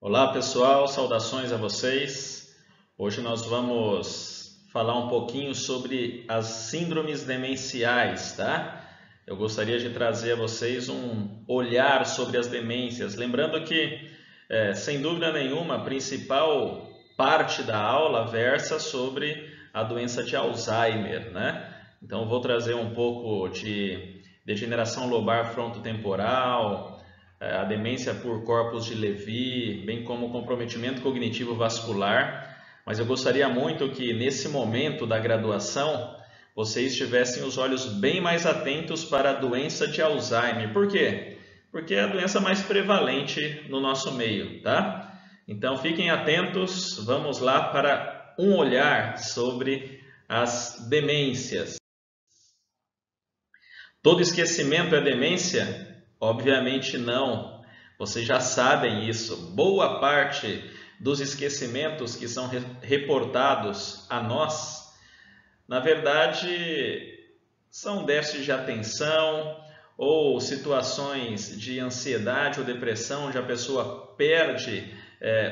Olá pessoal, saudações a vocês. Hoje nós vamos falar um pouquinho sobre as síndromes demenciais, tá? Eu gostaria de trazer a vocês um olhar sobre as demências. Lembrando que, sem dúvida nenhuma, a principal parte da aula versa sobre a doença de Alzheimer, né? Então eu vou trazer um pouco de degeneração lobar frontotemporal, a demência por corpus de Levy, bem como o comprometimento cognitivo vascular, mas eu gostaria muito que nesse momento da graduação vocês tivessem os olhos bem mais atentos para a doença de Alzheimer. Por quê? Porque é a doença mais prevalente no nosso meio, tá? Então fiquem atentos, vamos lá para um olhar sobre as demências. Todo esquecimento é demência? Obviamente não. Vocês já sabem isso. Boa parte dos esquecimentos que são reportados a nós, na verdade, são déficits de atenção ou situações de ansiedade ou depressão, onde a pessoa perde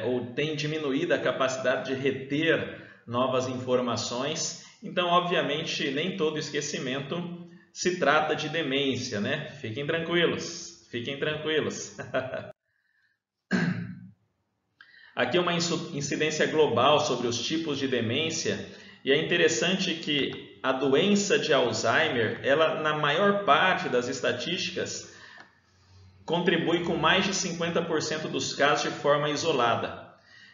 ou tem diminuída a capacidade de reter novas informações. Então, obviamente, nem todo esquecimento se trata de demência, né? Fiquem tranquilos, fiquem tranquilos. Aqui é uma incidência global sobre os tipos de demência e é interessante que a doença de Alzheimer, ela na maior parte das estatísticas, contribui com mais de 50% dos casos de forma isolada.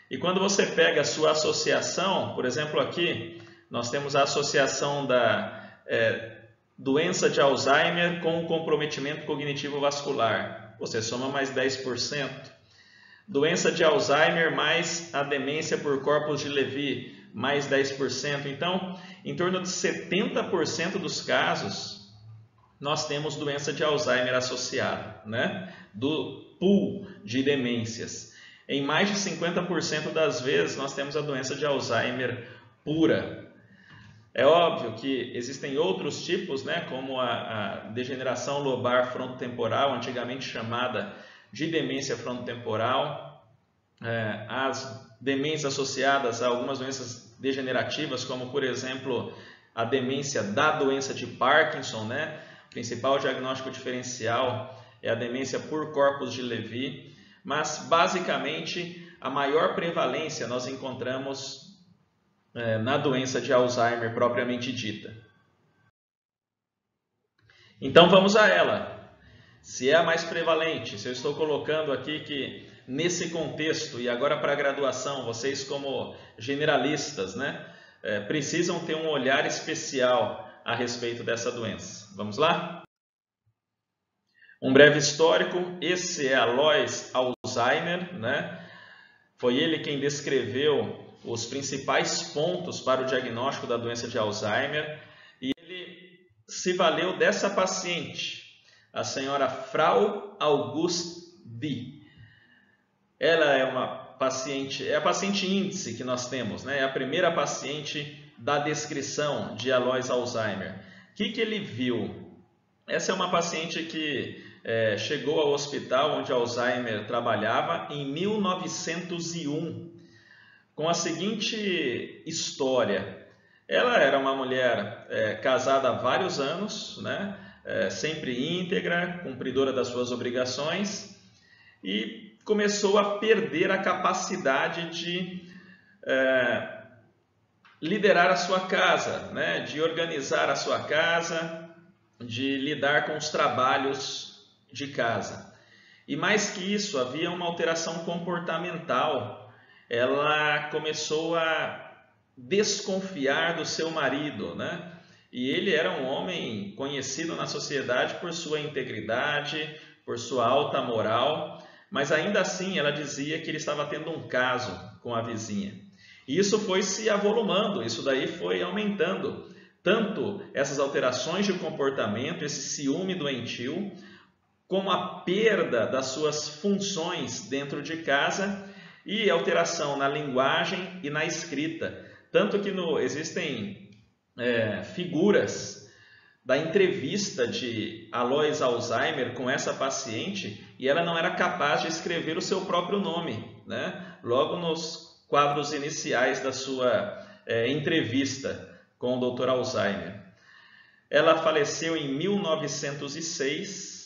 E quando você pega a sua associação, por exemplo aqui, nós temos a associação da doença de Alzheimer com o comprometimento cognitivo vascular. Você soma mais 10%. Doença de Alzheimer mais a demência por corpus de Levy, mais 10%. Então, em torno de 70% dos casos, nós temos doença de Alzheimer associada, né? Do pool de demências. Em mais de 50% das vezes, nós temos a doença de Alzheimer pura. É óbvio que existem outros tipos, né, como a degeneração lobar frontotemporal, antigamente chamada de demência frontotemporal, as demências associadas a algumas doenças degenerativas, como por exemplo a demência da doença de Parkinson, né? O principal diagnóstico diferencial é a demência por corpus de Levy, mas basicamente a maior prevalência nós encontramos na doença de Alzheimer propriamente dita. Então vamos a ela. Se é a mais prevalente, se eu estou colocando aqui que nesse contexto e agora para a graduação, vocês como generalistas, né, precisam ter um olhar especial a respeito dessa doença. Vamos lá? Um breve histórico. Esse é Alois Alzheimer, né? Foi ele quem descreveu os principais pontos para o diagnóstico da doença de Alzheimer e ele se valeu dessa paciente, a senhora Frau Auguste D. Ela é uma paciente, é a paciente índice que nós temos, né? É a primeira paciente da descrição de Alois Alzheimer. O que ele viu? Essa é uma paciente que chegou ao hospital onde Alzheimer trabalhava em 1901, com a seguinte história. Ela era uma mulher casada há vários anos, né? Sempre íntegra, cumpridora das suas obrigações, e começou a perder a capacidade de liderar a sua casa, né? De organizar a sua casa, de lidar com os trabalhos de casa. E mais que isso, havia uma alteração comportamental. Ela começou a desconfiar do seu marido, né? E ele era um homem conhecido na sociedade por sua integridade, por sua alta moral, mas ainda assim ela dizia que ele estava tendo um caso com a vizinha. E isso foi se avolumando, isso daí foi aumentando. Tanto essas alterações de comportamento, esse ciúme doentio, como a perda das suas funções dentro de casa e alteração na linguagem e na escrita. Tanto que existem figuras da entrevista de Alois Alzheimer com essa paciente e ela não era capaz de escrever o seu próprio nome, né? Logo nos quadros iniciais da sua entrevista com o Dr. Alzheimer. Ela faleceu em 1906.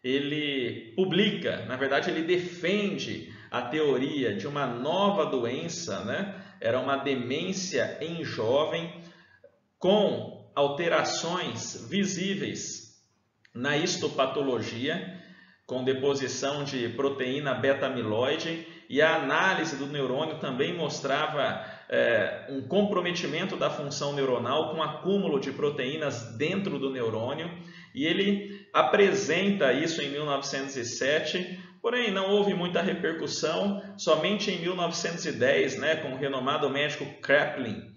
Ele publica, na verdade, ele defende a teoria de uma nova doença, né? Era uma demência em jovem com alterações visíveis na histopatologia, com deposição de proteína beta-amiloide, e a análise do neurônio também mostrava um comprometimento da função neuronal com acúmulo de proteínas dentro do neurônio, e ele apresenta isso em 1907, porém não houve muita repercussão. Somente em 1910, né, com o renomado médico Kraepelin,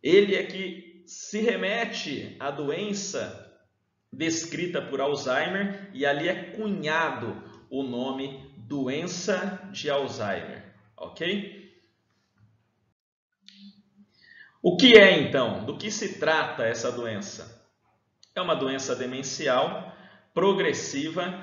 ele é que se remete à doença descrita por Alzheimer, e ali é cunhado o nome doença de Alzheimer, ok? O que é então? Do que se trata essa doença? É uma doença demencial, progressiva,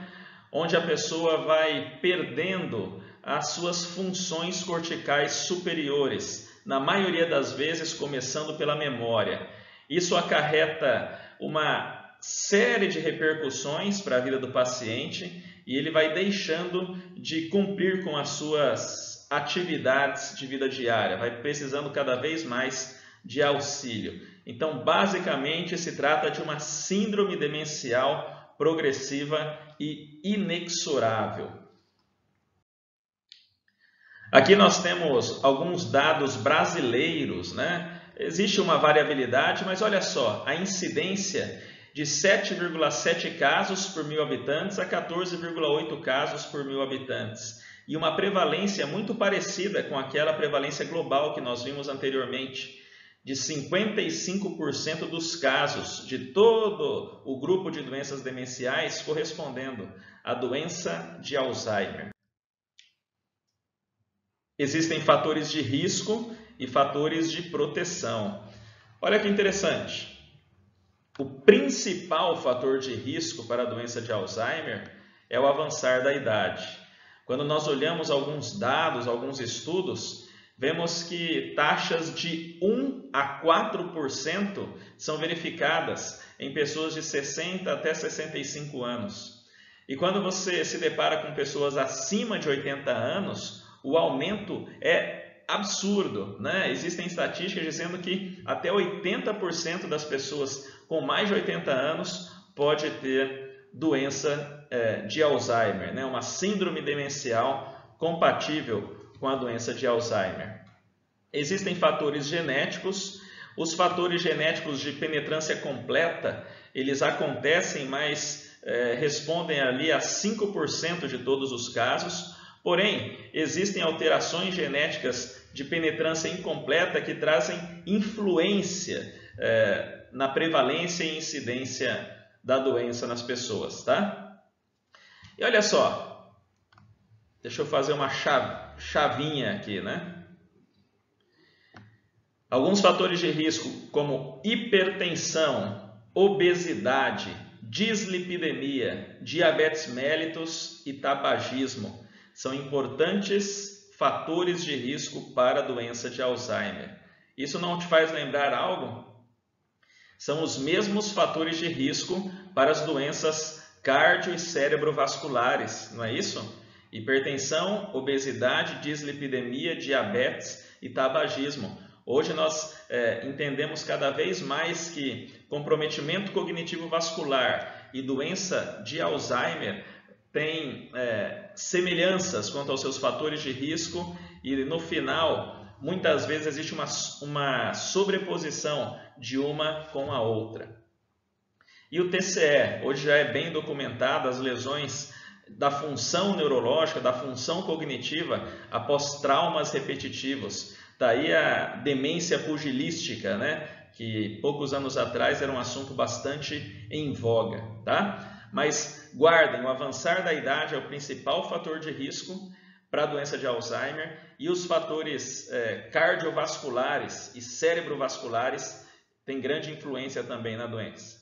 onde a pessoa vai perdendo as suas funções corticais superiores, na maioria das vezes começando pela memória. Isso acarreta uma série de repercussões para a vida do paciente, e ele vai deixando de cumprir com as suas atividades de vida diária, vai precisando cada vez mais de auxílio. Então, basicamente, se trata de uma síndrome demencial progressiva e inexorável. Aqui nós temos alguns dados brasileiros, né? Existe uma variabilidade, mas olha só, a incidência de 7,7 casos por 1.000 habitantes a 14,8 casos por 1.000 habitantes. E uma prevalência muito parecida com aquela prevalência global que nós vimos anteriormente, de 55% dos casos de todo o grupo de doenças demenciais correspondendo à doença de Alzheimer. Existem fatores de risco e fatores de proteção. Olha que interessante. O principal fator de risco para a doença de Alzheimer é o avançar da idade. Quando nós olhamos alguns dados, alguns estudos, vemos que taxas de 1 a 4% são verificadas em pessoas de 60 até 65 anos. E quando você se depara com pessoas acima de 80 anos, o aumento é absurdo, né? Existem estatísticas dizendo que até 80% das pessoas com mais de 80 anos pode ter doença de Alzheimer, né? Uma síndrome demencial compatível com a doença de Alzheimer. Existem fatores genéticos. Os fatores genéticos de penetrância completa, eles acontecem, mas respondem ali a 5% de todos os casos. Porém, existem alterações genéticas de penetrância incompleta que trazem influência na prevalência e incidência da doença nas pessoas, tá? E olha só, deixa eu fazer uma chavinha aqui, né? Alguns fatores de risco como hipertensão, obesidade, dislipidemia, diabetes mellitus e tabagismo são importantes fatores de risco para a doença de Alzheimer. Isso não te faz lembrar algo? São os mesmos fatores de risco para as doenças cardio- e cerebrovasculares, não é isso? Hipertensão, obesidade, dislipidemia, diabetes e tabagismo. Hoje nós entendemos cada vez mais que comprometimento cognitivo vascular e doença de Alzheimer têm semelhanças quanto aos seus fatores de risco, e no final, muitas vezes existe uma sobreposição de uma com a outra. E o TCE, hoje já é bem documentado as lesões da função neurológica, da função cognitiva após traumas repetitivos. Daí a demência pugilística, né? Que poucos anos atrás era um assunto bastante em voga, tá? Mas guardem, o avançar da idade é o principal fator de risco para a doença de Alzheimer, e os fatores cardiovasculares e cerebrovasculares têm grande influência também na doença.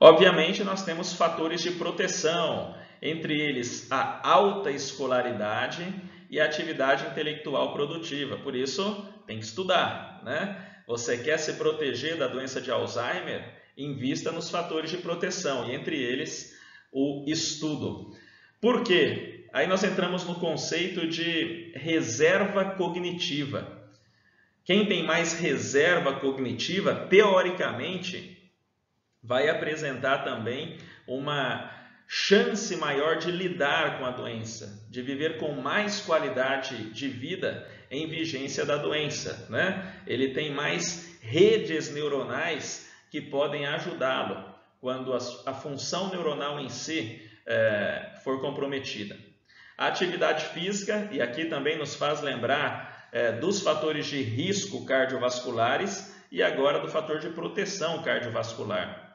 Obviamente, nós temos fatores de proteção, entre eles a alta escolaridade e a atividade intelectual produtiva. Por isso, tem que estudar, né? Você quer se proteger da doença de Alzheimer? Invista nos fatores de proteção, e entre eles o estudo. Por quê? Aí nós entramos no conceito de reserva cognitiva. Quem tem mais reserva cognitiva, teoricamente, vai apresentar também uma chance maior de lidar com a doença, de viver com mais qualidade de vida em vigência da doença, né? Ele tem mais redes neuronais que podem ajudá-lo quando a função neuronal em si for comprometida. A atividade física, e aqui também nos faz lembrar dos fatores de risco cardiovasculares e agora do fator de proteção cardiovascular.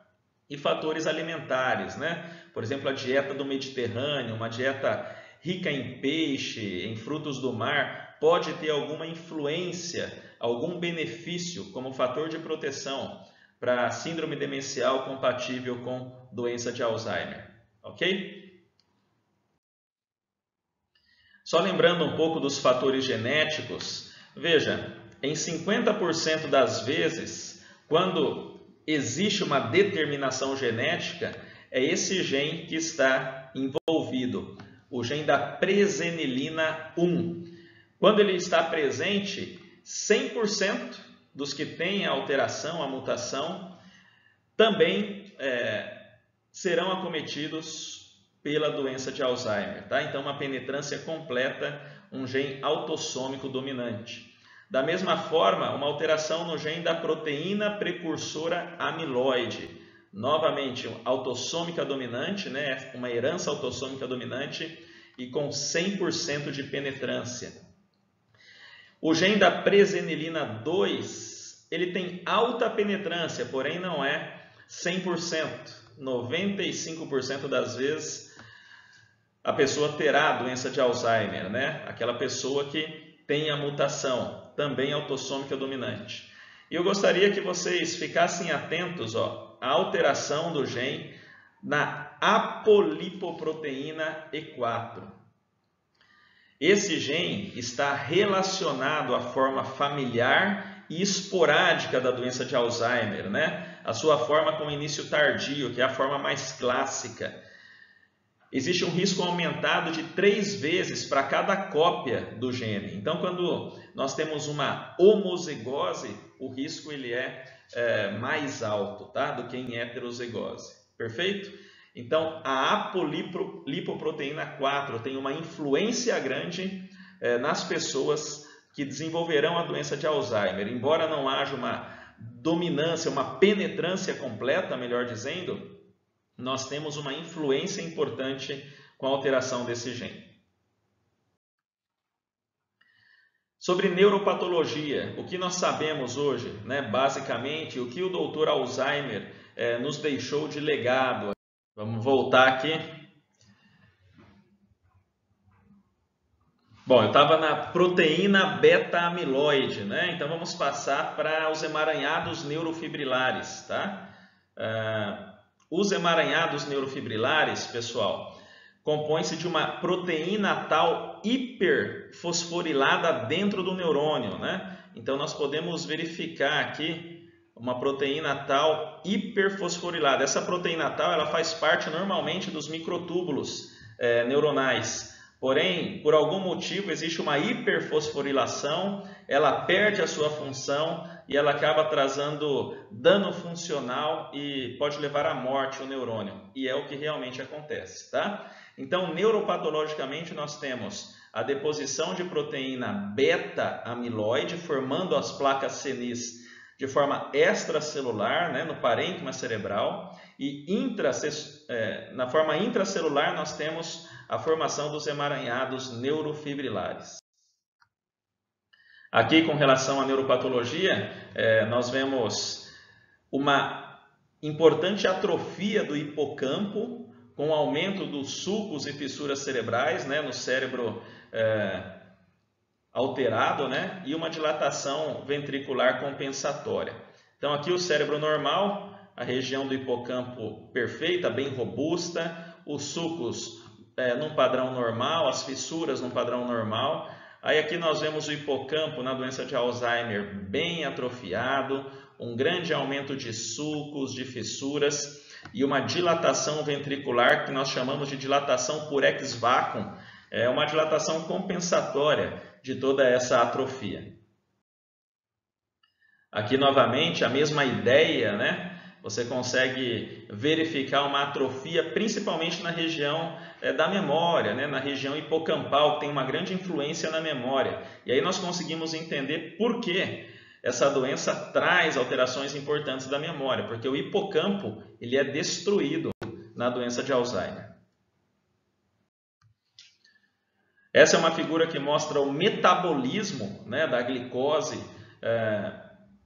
E fatores alimentares, né? Por exemplo, a dieta do Mediterrâneo, uma dieta rica em peixe, em frutos do mar, pode ter alguma influência, algum benefício como fator de proteção para síndrome demencial compatível com doença de Alzheimer, ok? Só lembrando um pouco dos fatores genéticos, veja, em 50% das vezes, quando existe uma determinação genética, é esse gene que está envolvido, o gene da presenilina 1. Quando ele está presente, 100% dos que têm a alteração, a mutação, também serão acometidos pela doença de Alzheimer, tá? Então, uma penetrância completa, um gene autossômico dominante. Da mesma forma, uma alteração no gene da proteína precursora amiloide. Novamente, autossômica dominante, né? Uma herança autossômica dominante e com 100% de penetrância. O gene da presenilina 2, ele tem alta penetrância, porém não é 100%. 95% das vezes a pessoa terá a doença de Alzheimer, né? Aquela pessoa que tem a mutação, também autossômica dominante. E eu gostaria que vocês ficassem atentos à alteração do gene na apolipoproteína E4. Esse gene está relacionado à forma familiar e esporádica da doença de Alzheimer, né? A sua forma com início tardio, que é a forma mais clássica. Existe um risco aumentado de 3 vezes para cada cópia do gene. Então, quando nós temos uma homozigose, o risco ele é mais alto, tá? Do que em heterozigose. Perfeito? Então, a apolipoproteína 4 tem uma influência grande nas pessoas que desenvolverão a doença de Alzheimer. Embora não haja uma dominância, uma penetrância completa, melhor dizendo, nós temos uma influência importante com a alteração desse gene. Sobre neuropatologia, o que nós sabemos hoje, né? Basicamente, o que o Dr. Alzheimer nos deixou de legado. Vamos voltar aqui. Bom, eu estava na proteína beta-amiloide, né? Então vamos passar para os emaranhados neurofibrilares, tá? Os emaranhados neurofibrilares, pessoal, compõem-se de uma proteína tal hiperfosforilada dentro do neurônio, né? Então nós podemos verificar aqui uma proteína tal hiperfosforilada. Essa proteína tal, ela faz parte normalmente dos microtúbulos neuronais. Porém, por algum motivo existe uma hiperfosforilação, ela perde a sua função e ela acaba trazendo dano funcional e pode levar à morte o neurônio. E é o que realmente acontece, tá? Então, neuropatologicamente, nós temos a deposição de proteína beta-amiloide, formando as placas senis de forma extracelular, né, no parênquima cerebral, e na forma intracelular nós temos a formação dos emaranhados neurofibrilares. Aqui, com relação à neuropatologia, nós vemos uma importante atrofia do hipocampo, com aumento dos sulcos e fissuras cerebrais, né, no cérebro alterado, né, e uma dilatação ventricular compensatória. Então, aqui o cérebro normal, a região do hipocampo perfeita, bem robusta, os sulcos num padrão normal, as fissuras num padrão normal. Aí aqui nós vemos o hipocampo na doença de Alzheimer bem atrofiado, um grande aumento de sulcos, de fissuras e uma dilatação ventricular que nós chamamos de dilatação por ex-vácuo. É uma dilatação compensatória de toda essa atrofia. Aqui novamente a mesma ideia, né? Você consegue verificar uma atrofia principalmente na região da memória, né? Na região hipocampal, que tem uma grande influência na memória. E aí nós conseguimos entender por que essa doença traz alterações importantes da memória, porque o hipocampo ele é destruído na doença de Alzheimer. Essa é uma figura que mostra o metabolismo, né, da glicose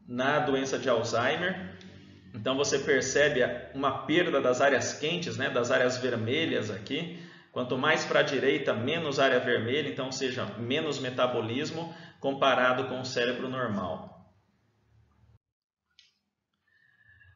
na doença de Alzheimer. Então você percebe uma perda das áreas quentes, né, das áreas vermelhas aqui. Quanto mais para a direita, menos área vermelha, então seja menos metabolismo comparado com o cérebro normal.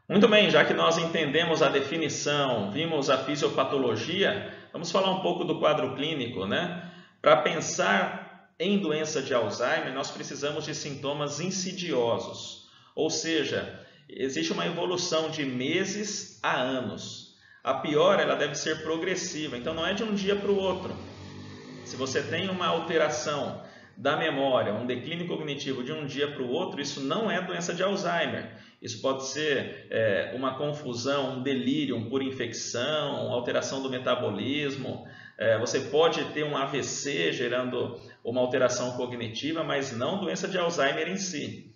Muito bem, já que nós entendemos a definição, vimos a fisiopatologia, vamos falar um pouco do quadro clínico, né? Para pensar em doença de Alzheimer, nós precisamos de sintomas insidiosos, ou seja, existe uma evolução de meses a anos. A piora ela deve ser progressiva, então não é de um dia para o outro. Se você tem uma alteração da memória, um declínio cognitivo de um dia para o outro, isso não é doença de Alzheimer. Isso pode ser uma confusão, um delírio por infecção, alteração do metabolismo. Você pode ter um AVC gerando uma alteração cognitiva, mas não doença de Alzheimer em si.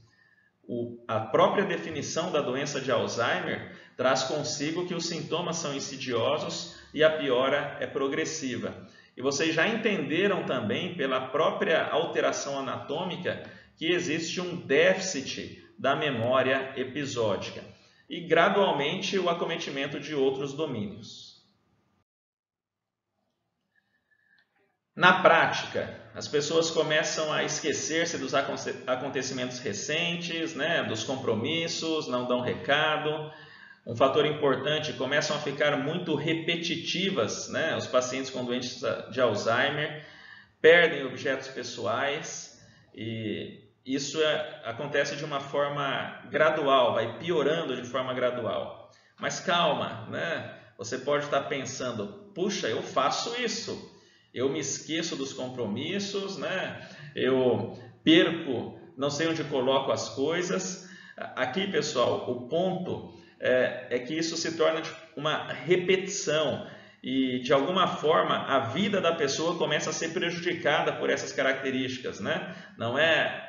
A própria definição da doença de Alzheimer traz consigo que os sintomas são insidiosos e a piora é progressiva. E vocês já entenderam também, pela própria alteração anatômica, que existe um déficit da memória episódica e, gradualmente, o acometimento de outros domínios. Na prática, as pessoas começam a esquecer-se dos acontecimentos recentes, né, dos compromissos, não dão recado. Um fator importante, começam a ficar muito repetitivas, né, os pacientes com doenças de Alzheimer, perdem objetos pessoais e isso acontece de uma forma gradual, vai piorando de forma gradual. Mas calma, né? Você pode estar pensando, puxa, eu faço isso. Eu me esqueço dos compromissos, né? Eu perco, não sei onde coloco as coisas. Aqui, pessoal, o ponto é que isso se torna uma repetição e, de alguma forma, a vida da pessoa começa a ser prejudicada por essas características, né?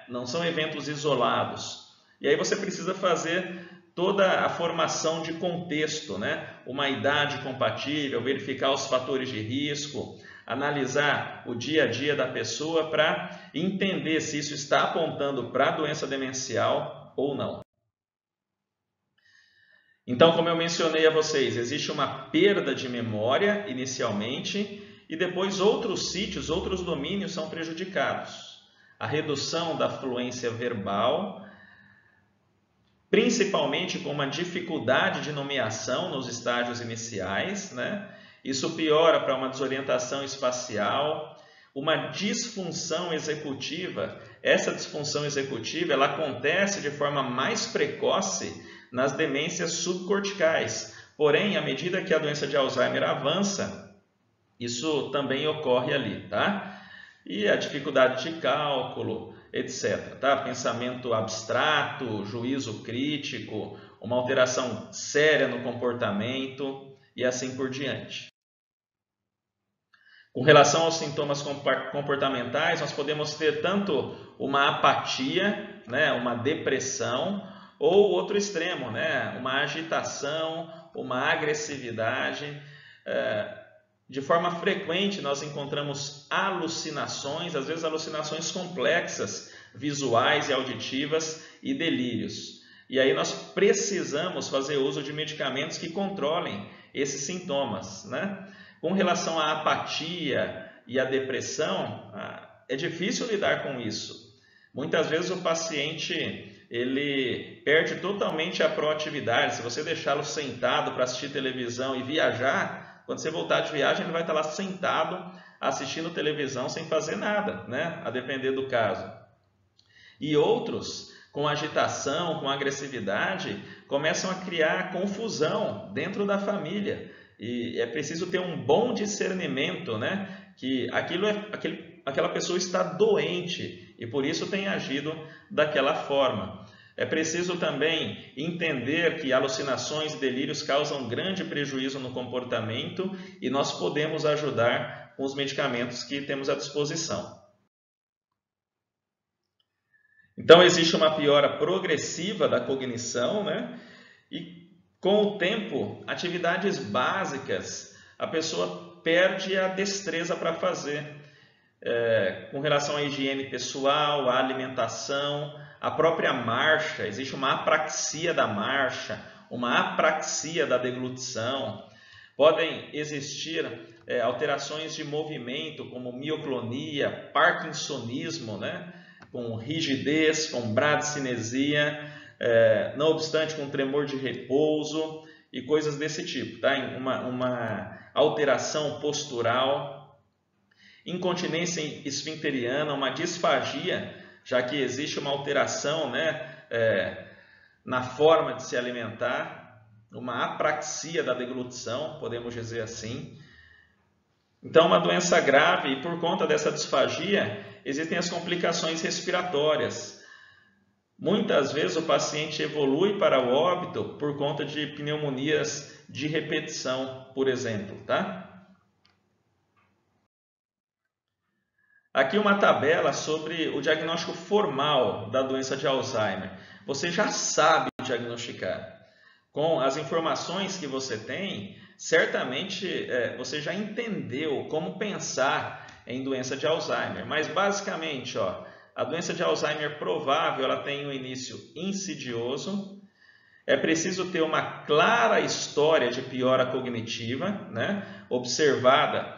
Não são eventos isolados. E aí você precisa fazer toda a formação de contexto, né? Uma idade compatível, verificar os fatores de risco, analisar o dia a dia da pessoa para entender se isso está apontando para a doença demencial ou não. Então, como eu mencionei a vocês, existe uma perda de memória inicialmente e depois outros sítios, outros domínios são prejudicados. A redução da fluência verbal, principalmente com uma dificuldade de nomeação nos estágios iniciais, né? Isso piora para uma desorientação espacial, uma disfunção executiva. Essa disfunção executiva ela acontece de forma mais precoce nas demências subcorticais. Porém, à medida que a doença de Alzheimer avança, isso também ocorre ali, tá? E a dificuldade de cálculo, etc. Tá? Pensamento abstrato, juízo crítico, uma alteração séria no comportamento e assim por diante. Com relação aos sintomas comportamentais, nós podemos ter tanto uma apatia, né, uma depressão, ou outro extremo, né, uma agitação, uma agressividade. De forma frequente, nós encontramos alucinações, às vezes alucinações complexas, visuais e auditivas e delírios. E aí nós precisamos fazer uso de medicamentos que controlem esses sintomas, né? Com relação à apatia e à depressão, é difícil lidar com isso. Muitas vezes o paciente ele perde totalmente a proatividade. Se você deixá-lo sentado para assistir televisão e viajar, quando você voltar de viagem, ele vai estar lá sentado assistindo televisão sem fazer nada, né? A depender do caso. E outros, com agitação, com agressividade, começam a criar confusão dentro da família. E é preciso ter um bom discernimento, né? Que aquela pessoa está doente e por isso tem agido daquela forma. É preciso também entender que alucinações e delírios causam grande prejuízo no comportamento e nós podemos ajudar com os medicamentos que temos à disposição. Então, existe uma piora progressiva da cognição, né? E com o tempo, atividades básicas, a pessoa perde a destreza para fazer. Com relação à higiene pessoal, à alimentação, a própria marcha, existe uma apraxia da marcha, uma apraxia da deglutição. Podem existir alterações de movimento, como mioclonia, parkinsonismo, né? Com rigidez, com bradicinesia, não obstante com tremor de repouso e coisas desse tipo, tá? Uma alteração postural, incontinência esfinteriana, uma disfagia, já que existe uma alteração, né, na forma de se alimentar, uma apraxia da deglutição, podemos dizer assim. Então, uma doença grave, e por conta dessa disfagia, existem as complicações respiratórias. Muitas vezes o paciente evolui para o óbito por conta de pneumonias de repetição, por exemplo, tá? Aqui uma tabela sobre o diagnóstico formal da doença de Alzheimer. Você já sabe diagnosticar. Com as informações que você tem, certamente você já entendeu como pensar em doença de Alzheimer. Mas basicamente, a doença de Alzheimer provável, ela tem um início insidioso. É preciso ter uma clara história de piora cognitiva, né, observada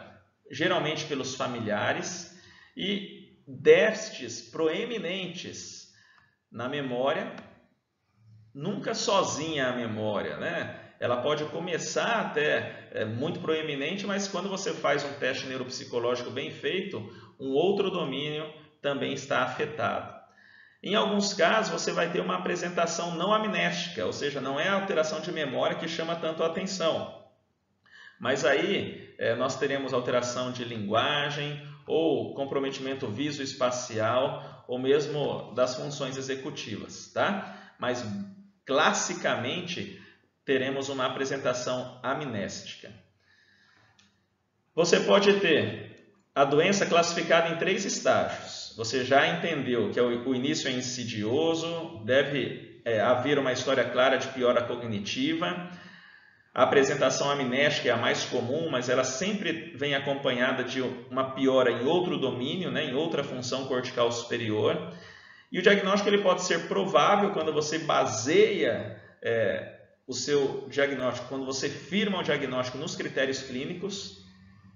geralmente pelos familiares, e déficits proeminentes na memória, nunca sozinha a memória, né? Ela pode começar até muito proeminente, mas quando você faz um teste neuropsicológico bem feito, um outro domínio também está afetado. Em alguns casos, você vai ter uma apresentação não amnéstica, ou seja, não é a alteração de memória que chama tanto a atenção. Mas aí nós teremos alteração de linguagem, ou comprometimento visoespacial, ou mesmo das funções executivas, tá? Mas classicamente teremos uma apresentação amnéstica. Você pode ter a doença classificada em 3 estágios. Você já entendeu que o início é insidioso, deve haver uma história clara de piora cognitiva. A apresentação amnéstica é a mais comum, mas ela sempre vem acompanhada de uma piora em outro domínio, né, em outra função cortical superior. E o diagnóstico ele pode ser provável quando você baseia o seu diagnóstico, quando você firma o diagnóstico nos critérios clínicos.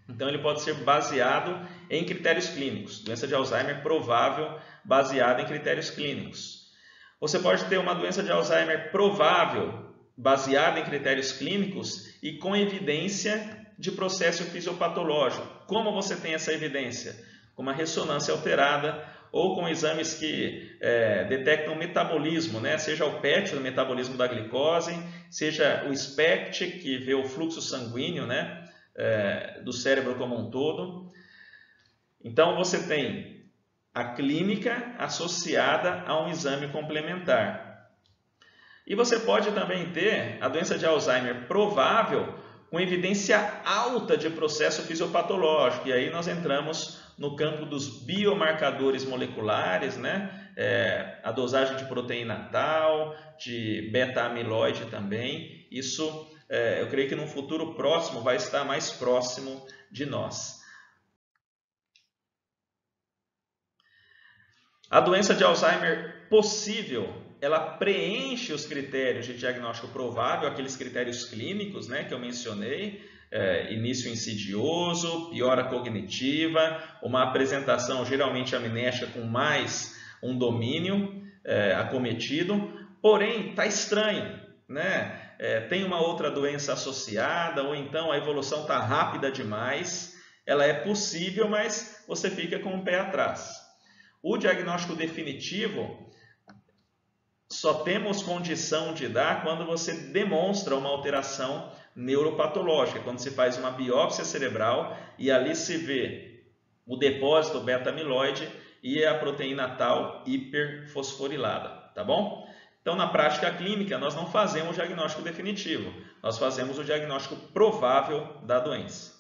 Então, ele pode ser baseado em critérios clínicos. Doença de Alzheimer provável baseada em critérios clínicos. Você pode ter uma doença de Alzheimer provável baseada em critérios clínicos e com evidência de processo fisiopatológico. Como você tem essa evidência? Com uma ressonância alterada ou com exames que detectam metabolismo, né? Seja o PET, o metabolismo da glicose, seja o SPECT, que vê o fluxo sanguíneo, né? Do cérebro como um todo. Então, você tem a clínica associada a um exame complementar. E você pode também ter a doença de Alzheimer provável com evidência alta de processo fisiopatológico. E aí nós entramos no campo dos biomarcadores moleculares, né? A dosagem de proteína tal, de beta-amiloide também. Isso, eu creio que no futuro próximo vai estar mais próximo de nós. A doença de Alzheimer possível, ela preenche os critérios de diagnóstico provável, aqueles critérios clínicos, né, que eu mencionei, início insidioso, piora cognitiva, uma apresentação geralmente amnéstica com mais um domínio, acometido, porém está estranho, né? Tem uma outra doença associada, ou então a evolução está rápida demais, ela é possível, mas você fica com o pé atrás. O diagnóstico definitivo só temos condição de dar quando você demonstra uma alteração neuropatológica, quando se faz uma biópsia cerebral e ali se vê o depósito beta-amiloide e a proteína tal hiperfosforilada, tá bom? Então, na prática clínica, nós não fazemos o diagnóstico definitivo, nós fazemos o diagnóstico provável da doença.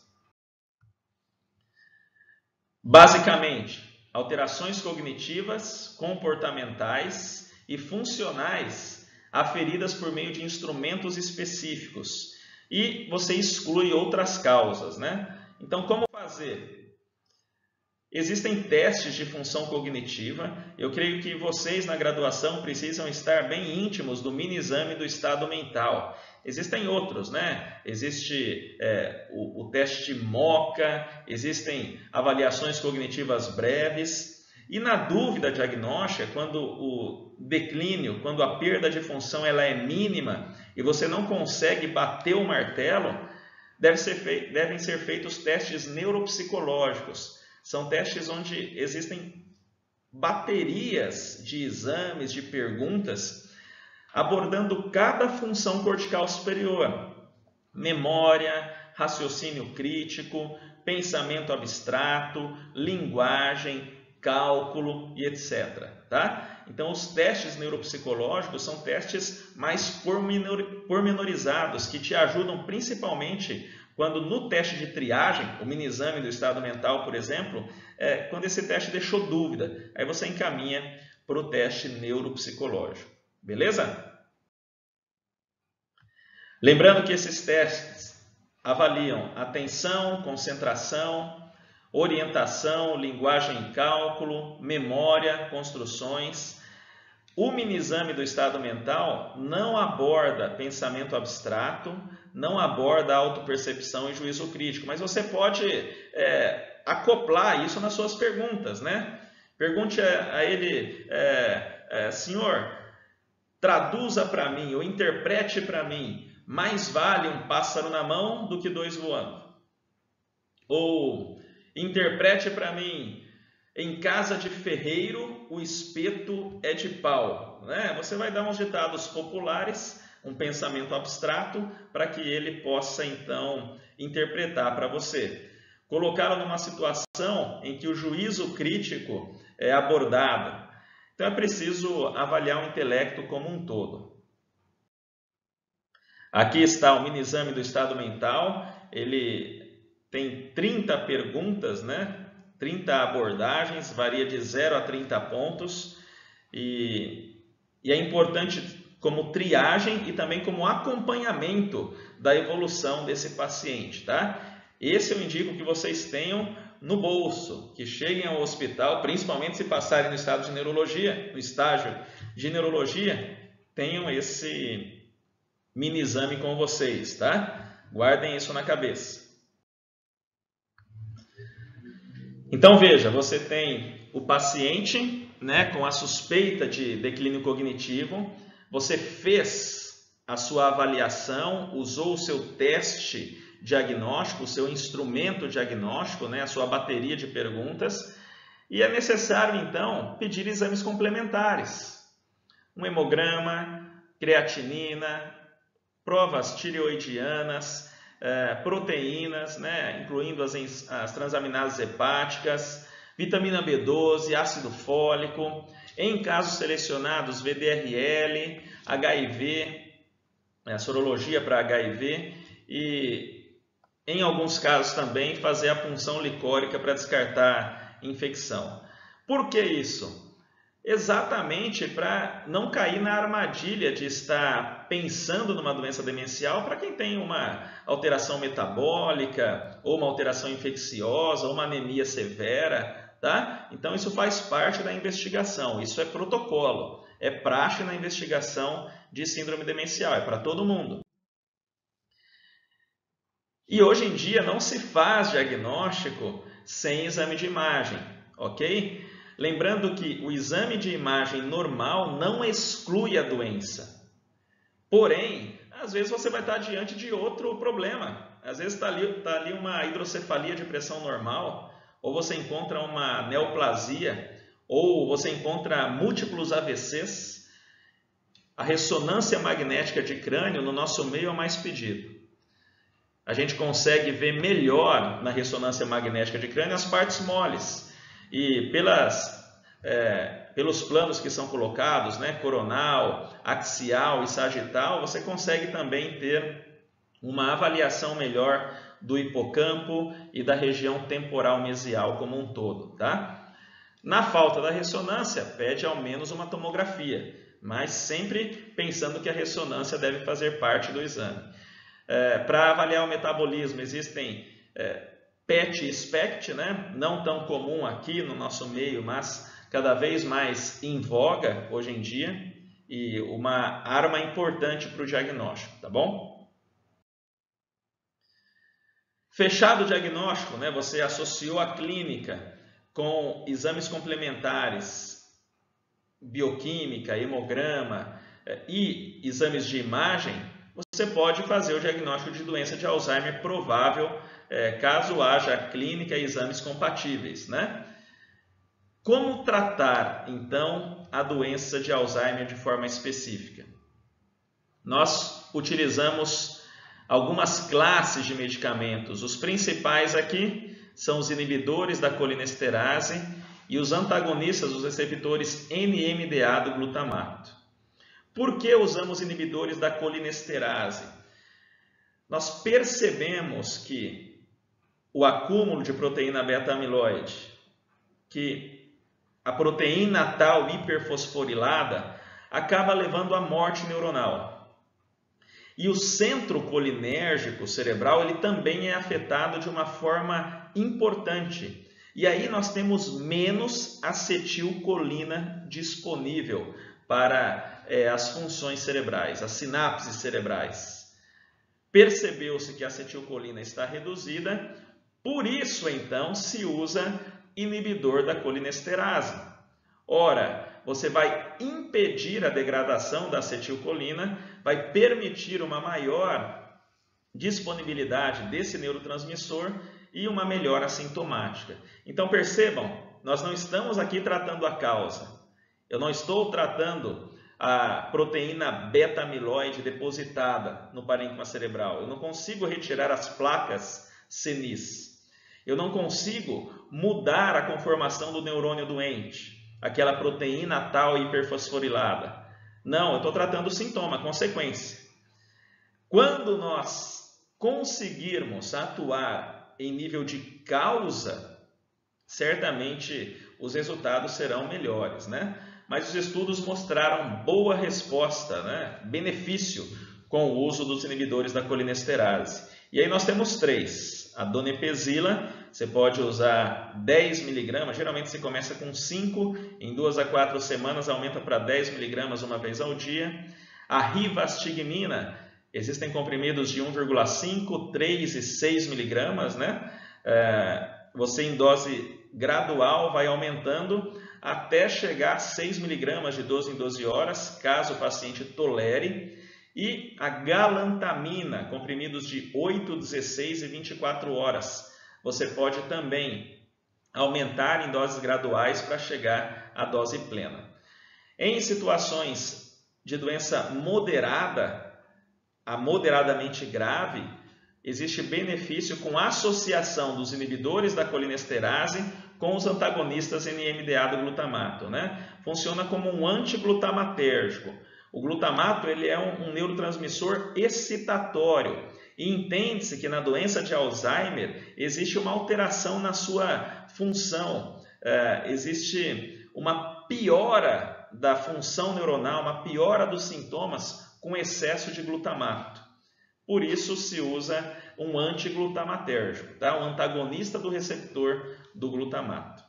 Basicamente, alterações cognitivas, comportamentais e funcionais aferidas por meio de instrumentos específicos. E você exclui outras causas, né? Então, como fazer? Existem testes de função cognitiva. Eu creio que vocês na graduação precisam estar bem íntimos do mini-exame do estado mental. Existem outros, né? Existe o teste MoCA, existem avaliações cognitivas breves. E na dúvida diagnóstica, quando o declínio, quando a perda de função ela é mínima e você não consegue bater o martelo, devem ser feitos testes neuropsicológicos. São testes onde existem baterias de exames, de perguntas, abordando cada função cortical superior. Memória, raciocínio crítico, pensamento abstrato, linguagem, cálculo e etc. Tá? Então, os testes neuropsicológicos são testes mais pormenorizados, que te ajudam principalmente quando no teste de triagem, o mini-exame do estado mental, por exemplo, quando esse teste deixou dúvida, aí você encaminha para o teste neuropsicológico. Beleza? Lembrando que esses testes avaliam atenção, concentração, orientação, linguagem e cálculo, memória, construções. O mini-exame do estado mental não aborda pensamento abstrato, não aborda autopercepção e juízo crítico, mas você pode acoplar isso nas suas perguntas, né? Pergunte a ele, senhor, traduza para mim ou interprete para mim, mais vale um pássaro na mão do que dois voando. Ou interprete para mim, em casa de ferreiro, o espeto é de pau. Né? Você vai dar uns ditados populares, um pensamento abstrato, para que ele possa, então, interpretar para você. Colocá-lo numa situação em que o juízo crítico é abordado. Então, é preciso avaliar o intelecto como um todo. Aqui está o mini-exame do estado mental. Ele tem 30 perguntas, né? 30 abordagens, varia de 0 a 30 pontos e é importante como triagem e também como acompanhamento da evolução desse paciente, tá? Esse eu indico que vocês tenham no bolso, que cheguem ao hospital, principalmente se passarem no estado de neurologia, no estágio de neurologia, tenham esse mini exame com vocês, tá? Guardem isso na cabeça. Então veja, você tem o paciente, né, com a suspeita de declínio cognitivo, você fez a sua avaliação, usou o seu teste diagnóstico, o seu instrumento diagnóstico, né, a sua bateria de perguntas, e é necessário então pedir exames complementares, um hemograma, creatinina, provas tireoidianas, proteínas, né, incluindo as transaminases hepáticas, vitamina B12, ácido fólico, em casos selecionados VDRL, HIV, a sorologia para HIV e em alguns casos também fazer a punção licórica para descartar infecção. Por que isso? Exatamente para não cair na armadilha de estar pensando numa doença demencial para quem tem uma alteração metabólica, ou uma alteração infecciosa, ou uma anemia severa, tá? Então isso faz parte da investigação, isso é protocolo, é praxe na investigação de síndrome demencial, é para todo mundo. E hoje em dia não se faz diagnóstico sem exame de imagem, ok? Lembrando que o exame de imagem normal não exclui a doença. Porém, às vezes você vai estar diante de outro problema. Às vezes está ali uma hidrocefalia de pressão normal, ou você encontra uma neoplasia, ou você encontra múltiplos AVCs. A ressonância magnética de crânio no nosso meio é o mais pedido. A gente consegue ver melhor na ressonância magnética de crânio as partes moles. E pelos planos que são colocados, né, coronal, axial e sagital, você consegue também ter uma avaliação melhor do hipocampo e da região temporal mesial como um todo, tá? Na falta da ressonância, pede ao menos uma tomografia, mas sempre pensando que a ressonância deve fazer parte do exame. Para avaliar o metabolismo, existem PET e SPECT, né? Não tão comum aqui no nosso meio, mas cada vez mais em voga hoje em dia e uma arma importante para o diagnóstico, tá bom? Fechado o diagnóstico, né? Você associou a clínica com exames complementares, bioquímica, hemograma e exames de imagem, você pode fazer o diagnóstico de doença de Alzheimer provável, caso haja clínica e exames compatíveis, né? Como tratar, então, a doença de Alzheimer de forma específica? Nós utilizamos algumas classes de medicamentos. Os principais aqui são os inibidores da colinesterase e os antagonistas dos receptores NMDA do glutamato. Por que usamos inibidores da colinesterase? Nós percebemos que o acúmulo de proteína beta-amiloide, que a proteína tal hiperfosforilada acaba levando à morte neuronal. E o centro colinérgico cerebral ele também é afetado de uma forma importante. E aí nós temos menos acetilcolina disponível para as funções cerebrais, as sinapses cerebrais. Percebeu-se que a acetilcolina está reduzida, por isso então se usa inibidor da colinesterase. Ora, você vai impedir a degradação da acetilcolina, vai permitir uma maior disponibilidade desse neurotransmissor e uma melhora sintomática. Então percebam, nós não estamos aqui tratando a causa. Eu não estou tratando a proteína beta-amiloide depositada no parênquima cerebral. Eu não consigo retirar as placas senis. Eu não consigo mudar a conformação do neurônio doente, aquela proteína tal hiperfosforilada. Não, eu estou tratando o sintoma, a consequência. Quando nós conseguirmos atuar em nível de causa, certamente os resultados serão melhores, né? Mas os estudos mostraram boa resposta, né? Benefício com o uso dos inibidores da colinesterase. E aí nós temos 3. A donepezila, você pode usar 10 mg, geralmente você começa com 5, em 2 a 4 semanas aumenta para 10 mg uma vez ao dia. A rivastigmina, existem comprimidos de 1,5, 3 e 6 mg, né? Você em dose gradual vai aumentando até chegar a 6 mg de 12 em 12 horas, caso o paciente tolere. E a galantamina, comprimidos de 8, 16 e 24 horas. Você pode também aumentar em doses graduais para chegar à dose plena. Em situações de doença moderada a moderadamente grave, existe benefício com associação dos inibidores da colinesterase com os antagonistas NMDA do glutamato, né? Funciona como um antiglutamatérgico. O glutamato ele é um neurotransmissor excitatório e entende-se que na doença de Alzheimer existe uma alteração na sua função, existe uma piora da função neuronal, uma piora dos sintomas com excesso de glutamato. Por isso se usa um antiglutamatérgico, tá? Um antagonista do receptor do glutamato.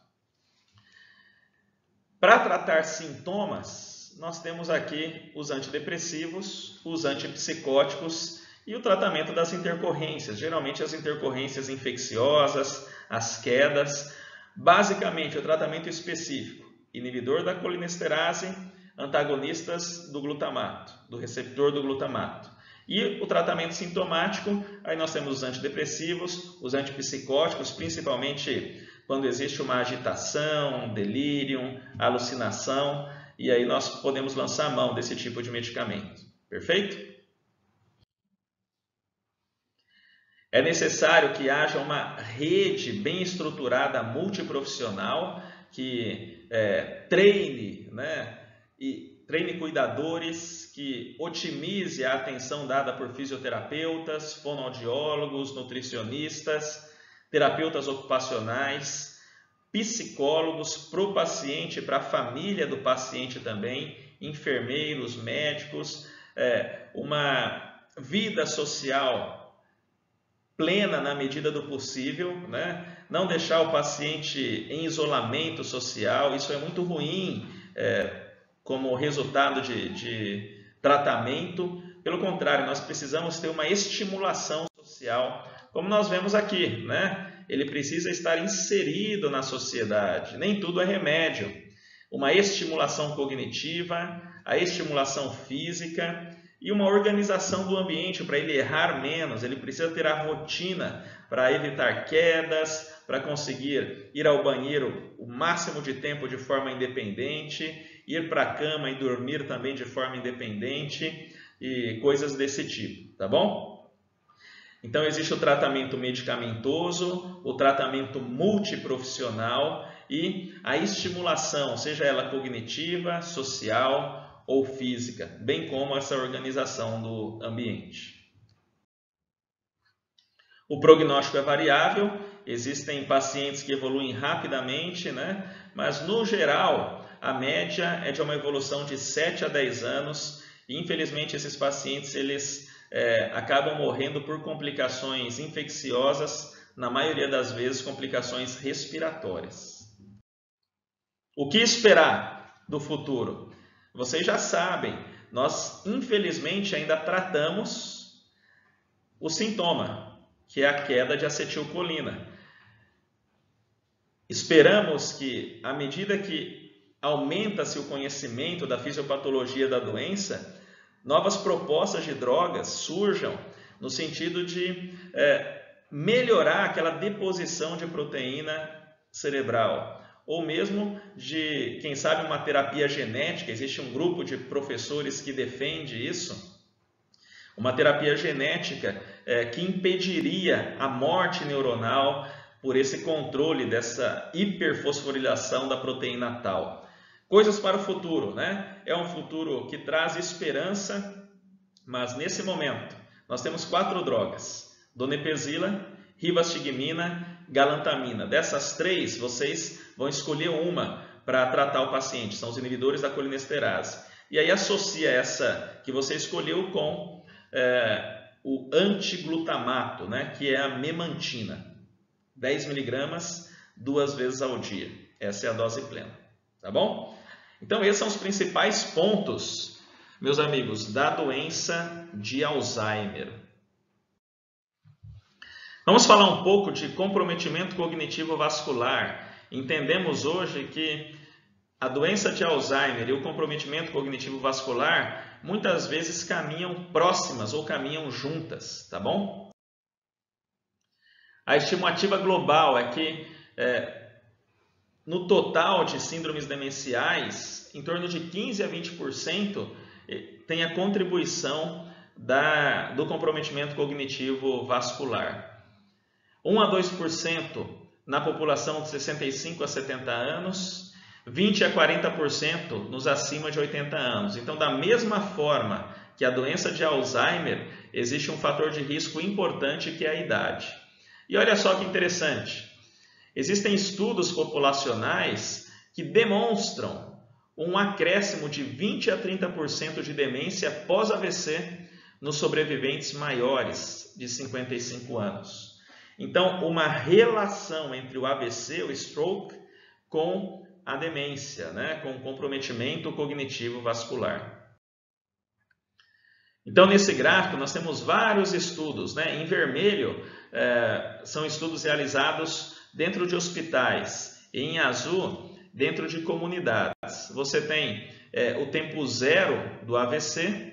Para tratar sintomas, nós temos aqui os antidepressivos, os antipsicóticos e o tratamento das intercorrências, geralmente as intercorrências infecciosas, as quedas. Basicamente, o tratamento específico, inibidor da colinesterase, antagonistas do glutamato, do receptor do glutamato. E o tratamento sintomático, aí nós temos os antidepressivos, os antipsicóticos, principalmente quando existe uma agitação, delírio, alucinação, e aí nós podemos lançar a mão desse tipo de medicamento. Perfeito? É necessário que haja uma rede bem estruturada, multiprofissional, que treine, treine cuidadores, que otimize a atenção dada por fisioterapeutas, fonoaudiólogos, nutricionistas, terapeutas ocupacionais, psicólogos para o paciente, para a família do paciente também, enfermeiros, médicos, uma vida social plena na medida do possível, Não deixar o paciente em isolamento social, isso é muito ruim como resultado de tratamento. Pelo contrário, nós precisamos ter uma estimulação social, como nós vemos aqui, Ele precisa estar inserido na sociedade, nem tudo é remédio. Uma estimulação cognitiva, a estimulação física e uma organização do ambiente para ele errar menos. Ele precisa ter a rotina para evitar quedas, para conseguir ir ao banheiro o máximo de tempo de forma independente, ir para a cama e dormir também de forma independente e coisas desse tipo, tá bom? Então existe o tratamento medicamentoso, o tratamento multiprofissional e a estimulação, seja ela cognitiva, social ou física, bem como essa organização do ambiente. O prognóstico é variável, existem pacientes que evoluem rapidamente, mas no geral a média é de uma evolução de 7 a 10 anos e infelizmente esses pacientes eles acabam morrendo por complicações infecciosas, na maioria das vezes complicações respiratórias. O que esperar do futuro? Vocês já sabem, nós infelizmente ainda tratamos o sintoma, que é a queda de acetilcolina. Esperamos que, à medida que aumenta-se o conhecimento da fisiopatologia da doença, novas propostas de drogas surjam no sentido de melhorar aquela deposição de proteína cerebral, ou mesmo de, quem sabe, uma terapia genética. Existe um grupo de professores que defende isso, uma terapia genética que impediria a morte neuronal por esse controle dessa hiperfosforilação da proteína tal. Coisas para o futuro, É um futuro que traz esperança, mas nesse momento nós temos 4 drogas: donepezila, rivastigmina, galantamina. Dessas 3, vocês vão escolher uma para tratar o paciente, são os inibidores da colinesterase. E aí associa essa que você escolheu com o antiglutamato, que é a memantina. 10 miligramas, 2 vezes ao dia. Essa é a dose plena, tá bom? Então esses são os principais pontos, meus amigos, da doença de Alzheimer. Vamos falar um pouco de comprometimento cognitivo vascular. Entendemos hoje que a doença de Alzheimer e o comprometimento cognitivo vascular muitas vezes caminham próximas ou caminham juntas, tá bom? A estimativa global é que no total de síndromes demenciais, em torno de 15 a 20% tem a contribuição do comprometimento cognitivo vascular. 1 a 2% na população de 65 a 70 anos, 20 a 40% nos acima de 80 anos. Então, da mesma forma que a doença de Alzheimer, existe um fator de risco importante que é a idade. E olha só que interessante, existem estudos populacionais que demonstram um acréscimo de 20 a 30% de demência pós-AVC nos sobreviventes maiores de 55 anos. Então, uma relação entre o AVC, o stroke, com a demência, com o comprometimento cognitivo vascular. Então, nesse gráfico, nós temos vários estudos. Em vermelho, são estudos realizados dentro de hospitais. e em azul dentro de comunidades. Você tem o tempo zero do AVC,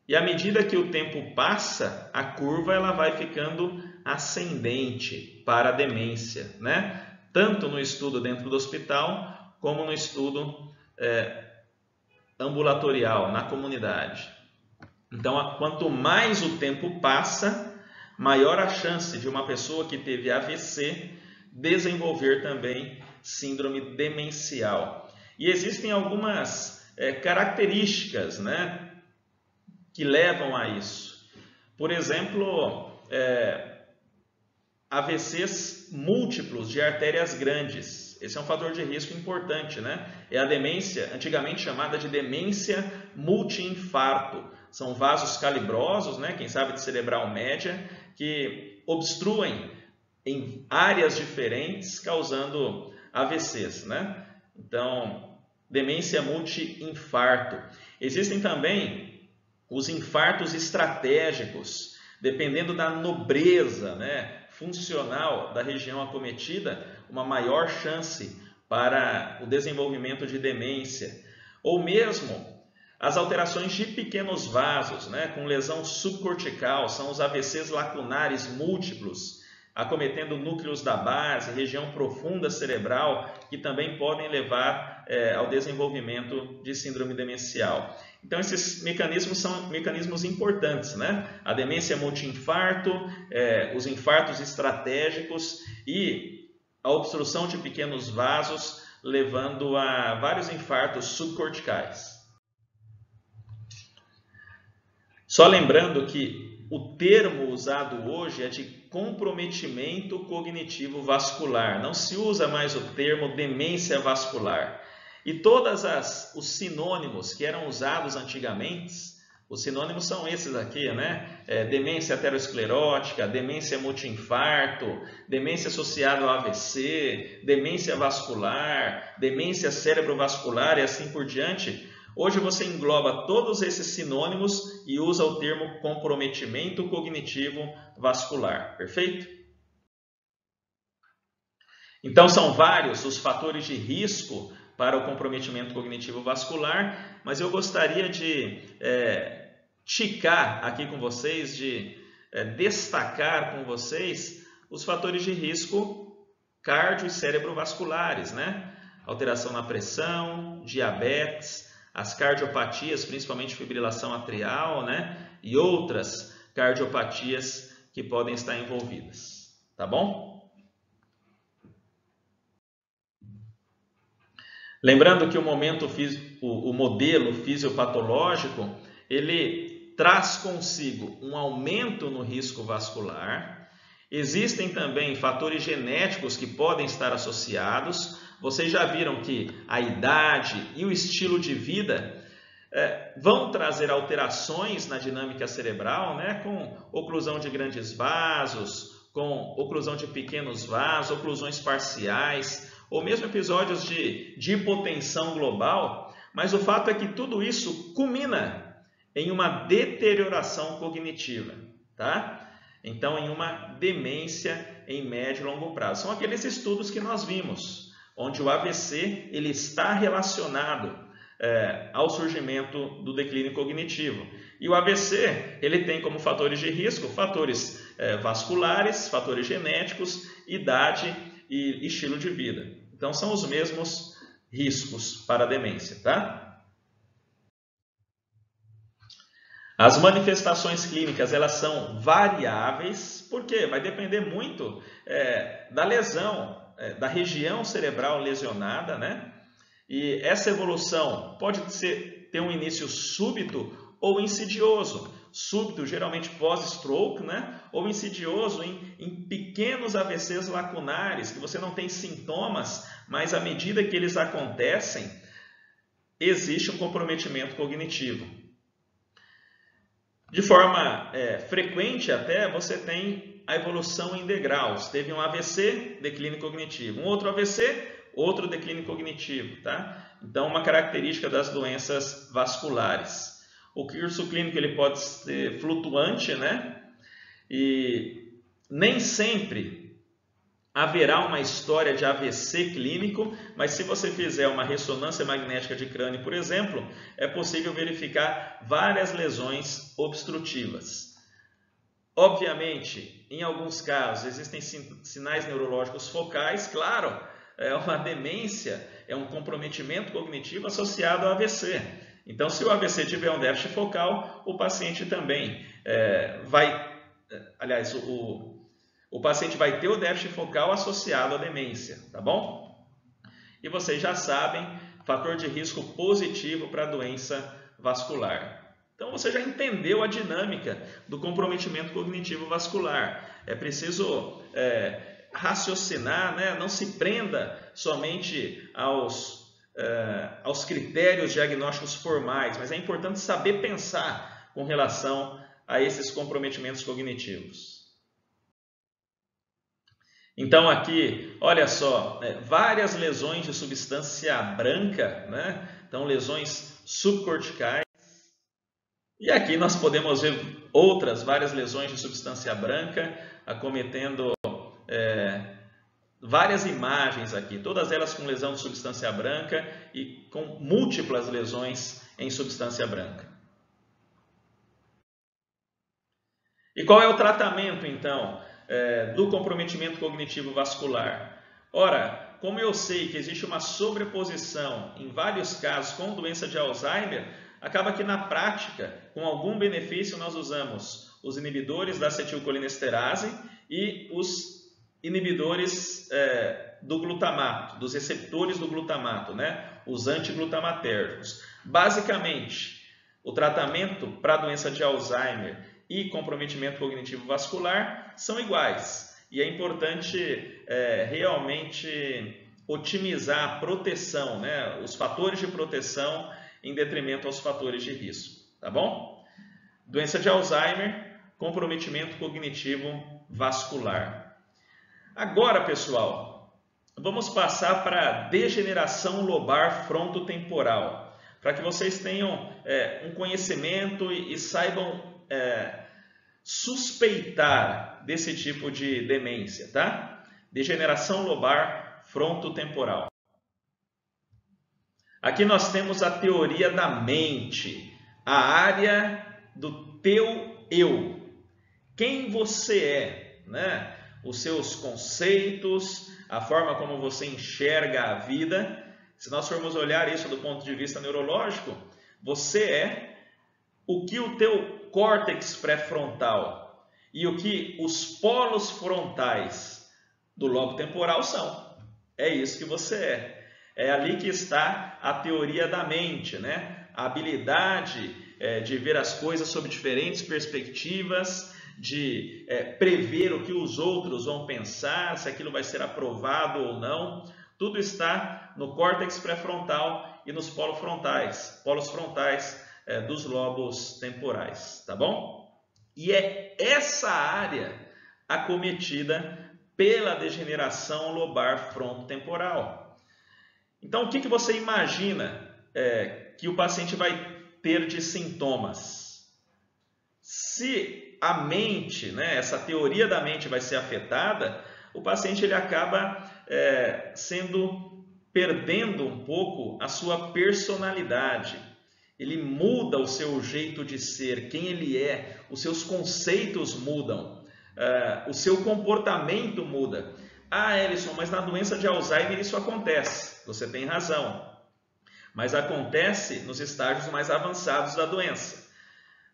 e à medida que o tempo passa, a curva ela vai ficando ascendente para a demência, né? Tanto no estudo dentro do hospital, como no estudo ambulatorial, na comunidade. Então, quanto mais o tempo passa, maior a chance de uma pessoa que teve AVC desenvolver também síndrome demencial. E existem algumas características, né, que levam a isso. Por exemplo, AVCs múltiplos de artérias grandes. Esse é um fator de risco importante, né? É a demência, antigamente chamada de demência multi-infarto. São vasos calibrosos, né? Quem sabe de cerebral média, que obstruem em áreas diferentes, causando AVCs, né? Então, demência multi-infarto. Existem também os infartos estratégicos, dependendo da nobreza, né, funcional da região acometida, uma maior chance para o desenvolvimento de demência. Ou mesmo as alterações de pequenos vasos, né, com lesão subcortical, são os AVCs lacunares múltiplos, acometendo núcleos da base, região profunda cerebral, que também podem levar ao desenvolvimento de síndrome demencial. Então, esses mecanismos são mecanismos importantes, né? A demência multi-infarto, os infartos estratégicos e a obstrução de pequenos vasos, levando a vários infartos subcorticais. Só lembrando que o termo usado hoje é de comprometimento cognitivo vascular. Não se usa mais o termo demência vascular. E todos os sinônimos que eram usados antigamente, os sinônimos são esses aqui, né? Demência aterosclerótica, demência multi-infarto, demência associada ao AVC, demência vascular, demência cerebrovascular e assim por diante. Hoje você engloba todos esses sinônimos e usa o termo comprometimento cognitivo vascular, perfeito? Então são vários os fatores de risco para o comprometimento cognitivo vascular, mas eu gostaria de ticar aqui com vocês, de destacar com vocês os fatores de risco cardio e cerebrovasculares, né? Alteração na pressão, diabetes, as cardiopatias, principalmente fibrilação atrial, né? E outras cardiopatias que podem estar envolvidas, tá bom? Lembrando que o modelo fisiopatológico, ele traz consigo um aumento no risco vascular. Existem também fatores genéticos que podem estar associados. Vocês já viram que a idade e o estilo de vida vão trazer alterações na dinâmica cerebral, né? Com oclusão de grandes vasos, com oclusão de pequenos vasos, oclusões parciais, ou mesmo episódios de hipotensão global, mas o fato é que tudo isso culmina em uma deterioração cognitiva, tá? Então, em uma demência em médio e longo prazo. São aqueles estudos que nós vimos, onde o AVC ele está relacionado ao surgimento do declínio cognitivo. E o AVC ele tem como fatores de risco fatores vasculares, fatores genéticos, idade e estilo de vida. Então, são os mesmos riscos para a demência, tá? As manifestações clínicas, elas são variáveis, porque vai depender muito da lesão, da região cerebral lesionada, né? E essa evolução pode ter um início súbito ou insidioso. Súbito, geralmente pós-stroke, né? Ou insidioso em pequenos AVCs lacunares, que você não tem sintomas, mas à medida que eles acontecem, existe um comprometimento cognitivo. De forma frequente até, você tem a evolução em degraus. Teve um AVC, declínio cognitivo. Um outro AVC, outro declínio cognitivo, tá? Então, uma característica das doenças vasculares. O curso clínico ele pode ser flutuante, né? E nem sempre haverá uma história de AVC clínico, mas se você fizer uma ressonância magnética de crânio, por exemplo, é possível verificar várias lesões obstrutivas. Obviamente, em alguns casos, existem sinais neurológicos focais, claro, é uma demência, é um comprometimento cognitivo associado ao AVC. Então, se o AVC tiver um déficit focal, o paciente também o paciente vai ter o déficit focal associado à demência, tá bom? E vocês já sabem, fator de risco positivo para a doença vascular. Então você já entendeu a dinâmica do comprometimento cognitivo vascular. É preciso raciocinar, né? Não se prenda somente aos critérios diagnósticos formais, mas é importante saber pensar com relação a esses comprometimentos cognitivos. Então aqui, olha só, várias lesões de substância branca, né? Então lesões subcorticais. E aqui nós podemos ver várias lesões de substância branca, acometendo várias imagens aqui, todas elas com lesão de substância branca e com múltiplas lesões em substância branca. E qual é o tratamento, então, do comprometimento cognitivo vascular? Ora, como eu sei que existe uma sobreposição em vários casos com doença de Alzheimer, acaba que na prática, com algum benefício, nós usamos os inibidores da acetilcolinesterase e os inibidores do glutamato, dos receptores do glutamato, né? Os antiglutamatérgicos. Basicamente, o tratamento para a doença de Alzheimer e comprometimento cognitivo vascular são iguais. E é importante realmente otimizar a proteção, né? Os fatores de proteção em detrimento aos fatores de risco, tá bom? Doença de Alzheimer, comprometimento cognitivo vascular. Agora, pessoal, vamos passar para a degeneração lobar frontotemporal, para que vocês tenham um conhecimento e saibam suspeitar desse tipo de demência, tá? Degeneração lobar frontotemporal. Aqui nós temos a teoria da mente, a área do teu eu. Quem você é, né? Os seus conceitos, a forma como você enxerga a vida. Se nós formos olhar isso do ponto de vista neurológico, você é o que o teu córtex pré-frontal e o que os polos frontais do lobo temporal são. É isso que você é. É ali que está a teoria da mente, né? A habilidade de ver as coisas sob diferentes perspectivas, de prever o que os outros vão pensar, se aquilo vai ser aprovado ou não. Tudo está no córtex pré-frontal e nos polos frontais dos lobos temporais, tá bom? E é essa área acometida pela degeneração lobar frontotemporal. Então, o que você imagina que o paciente vai ter de sintomas? Se a mente, né, essa teoria da mente vai ser afetada, o paciente ele acaba perdendo um pouco a sua personalidade. Ele muda o seu jeito de ser, quem ele é, os seus conceitos mudam, o seu comportamento muda. Ah, Ellison, mas na doença de Alzheimer isso acontece. Você tem razão. Mas acontece nos estágios mais avançados da doença.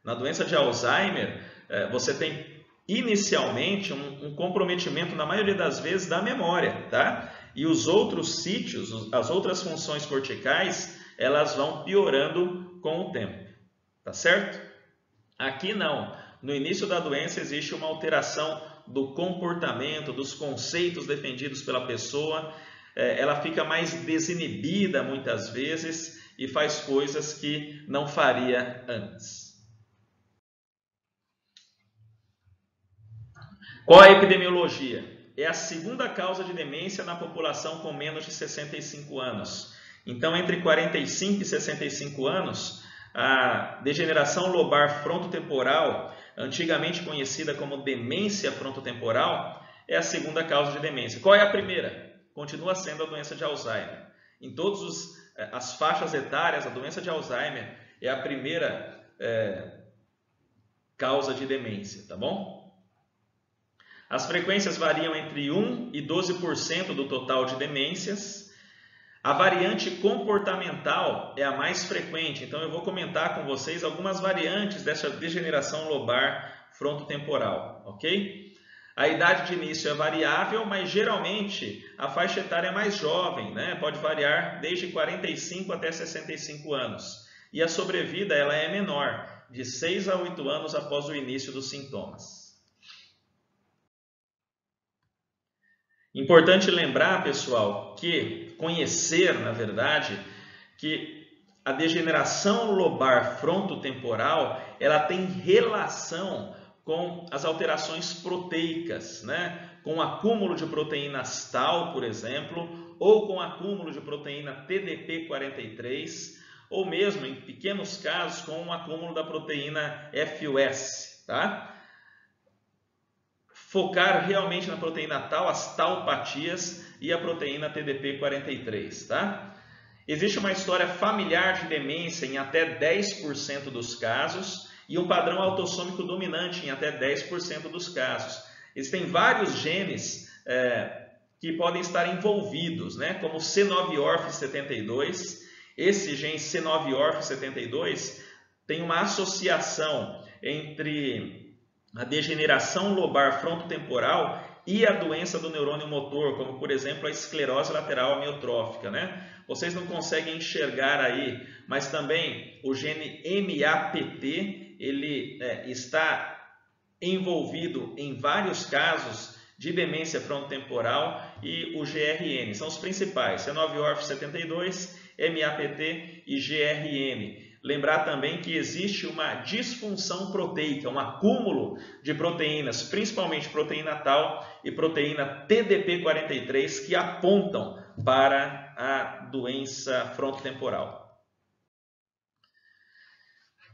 Na doença de Alzheimer, você tem inicialmente um comprometimento, na maioria das vezes, da memória, tá? E os outros sítios, as outras funções corticais, elas vão piorando com o tempo, tá certo? Aqui não. No início da doença existe uma alteração do comportamento, dos conceitos defendidos pela pessoa, ela fica mais desinibida muitas vezes e faz coisas que não faria antes. Qual a epidemiologia? É a segunda causa de demência na população com menos de 65 anos. Então, entre 45 e 65 anos, a degeneração lobar frontotemporal, antigamente conhecida como demência frontotemporal, é a segunda causa de demência. Qual é a primeira? Continua sendo a doença de Alzheimer. Em todas as faixas etárias, a doença de Alzheimer é a primeira causa de demência, tá bom? As frequências variam entre 1 e 12% do total de demências. A variante comportamental é a mais frequente, então eu vou comentar com vocês algumas variantes dessa degeneração lobar frontotemporal, ok? A idade de início é variável, mas geralmente a faixa etária é mais jovem, né? Pode variar desde 45 até 65 anos. E a sobrevida ela é menor, de 6 a 8 anos após o início dos sintomas. Importante lembrar, pessoal, que conhecer, na verdade, que a degeneração lobar frontotemporal ela tem relação com as alterações proteicas, né? Com o acúmulo de proteínas tau, por exemplo, ou com o acúmulo de proteína TDP43, ou mesmo, em pequenos casos, com o acúmulo da proteína FUS, tá? Focar realmente na proteína tau, as taupatias e a proteína TDP43, tá? Existe uma história familiar de demência em até 10% dos casos e um padrão autossômico dominante em até 10% dos casos. Existem vários genes que podem estar envolvidos, né? Como o C9orf72. Esse gene C9orf72 tem uma associação entre a degeneração lobar frontotemporal e a doença do neurônio motor, como por exemplo a esclerose lateral amiotrófica, né? Vocês não conseguem enxergar aí, mas também o gene MAPT, ele está envolvido em vários casos de demência frontotemporal e o GRN, são os principais, C9orf72, MAPT e GRN. Lembrar também que existe uma disfunção proteica, um acúmulo de proteínas, principalmente proteína tau e proteína TDP43, que apontam para a doença frontotemporal.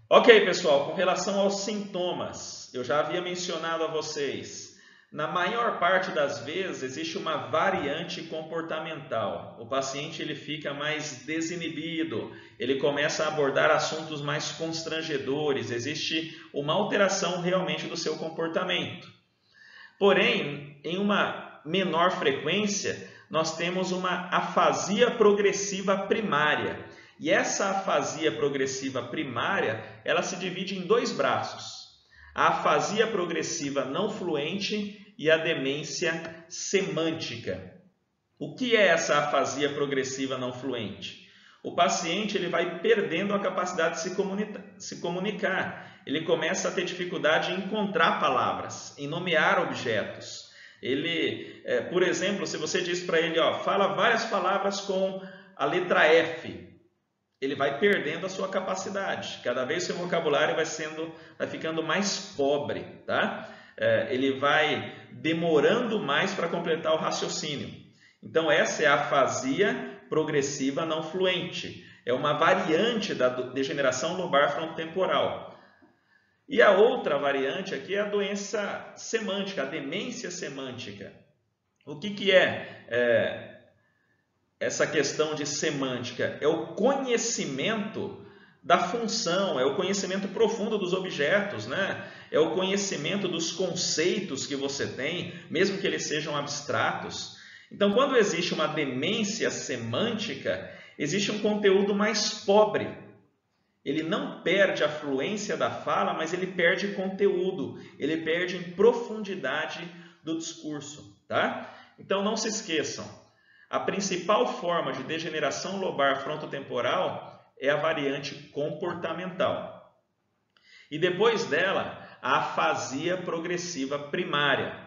Ok, pessoal, com relação aos sintomas, eu já havia mencionado a vocês, na maior parte das vezes existe uma variante comportamental. O paciente ele fica mais desinibido, ele começa a abordar assuntos mais constrangedores, existe uma alteração realmente do seu comportamento. Porém, em uma menor frequência, nós temos uma afasia progressiva primária. E essa afasia progressiva primária, ela se divide em dois braços. A afasia progressiva não fluente e a demência semântica. O que é essa afasia progressiva não fluente? O paciente ele vai perdendo a capacidade de se comunicar. Ele começa a ter dificuldade em encontrar palavras, em nomear objetos. Ele, por exemplo, se você diz para ele, fala várias palavras com a letra F, ele vai perdendo a sua capacidade. Cada vez seu vocabulário vai ficando mais pobre, tá? Ele vai demorando mais para completar o raciocínio. Então, essa é a afasia progressiva não fluente. É uma variante da degeneração lobar frontotemporal. E a outra variante aqui é a doença semântica, a demência semântica. O que é essa questão de semântica? É o conhecimento da função, é o conhecimento profundo dos objetos, né? É o conhecimento dos conceitos que você tem, mesmo que eles sejam abstratos. Então, quando existe uma demência semântica, existe um conteúdo mais pobre. Ele não perde a fluência da fala, mas ele perde conteúdo, ele perde em profundidade do discurso, tá? Então, não se esqueçam, a principal forma de degeneração lobar frontotemporal é a variante comportamental. E depois dela, a afasia progressiva primária.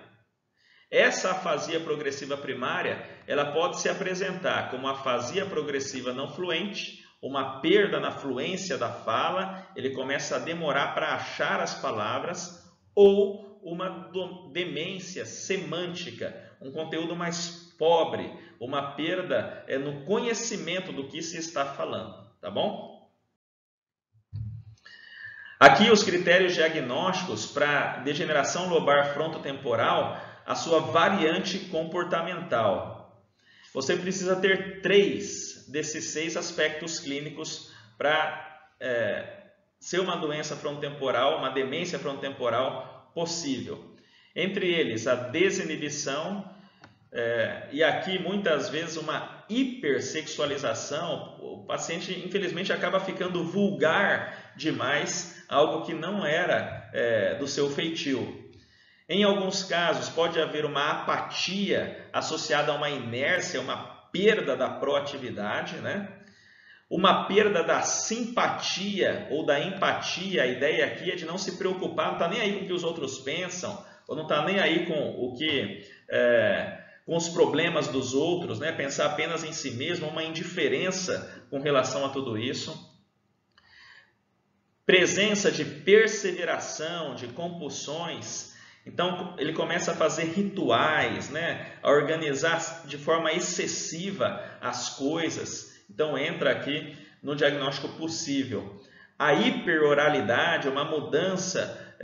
Essa afasia progressiva primária, ela pode se apresentar como afasia progressiva não fluente, uma perda na fluência da fala, ele começa a demorar para achar as palavras, ou uma demência semântica, um conteúdo mais pobre, uma perda no conhecimento do que se está falando, tá bom? Aqui os critérios diagnósticos para degeneração lobar frontotemporal, a sua variante comportamental. Você precisa ter 3 desses 6 aspectos clínicos para ser uma doença frontotemporal, uma demência frontotemporal possível. Entre eles, a desinibição, e aqui muitas vezes uma hipersexualização. O paciente infelizmente acaba ficando vulgar demais, algo que não era do seu feitio. Em alguns casos pode haver uma apatia associada a uma inércia, uma perda da proatividade, né? Uma perda da simpatia ou da empatia. A ideia aqui é de não se preocupar, não está nem aí com o que os outros pensam, ou não está nem aí com com os problemas dos outros, né? Pensar apenas em si mesmo, uma indiferença com relação a tudo isso. Presença de perseveração, de compulsões. Então, ele começa a fazer rituais, né? A organizar de forma excessiva as coisas. Então, entra aqui no diagnóstico possível. A hiperoralidade, uma mudança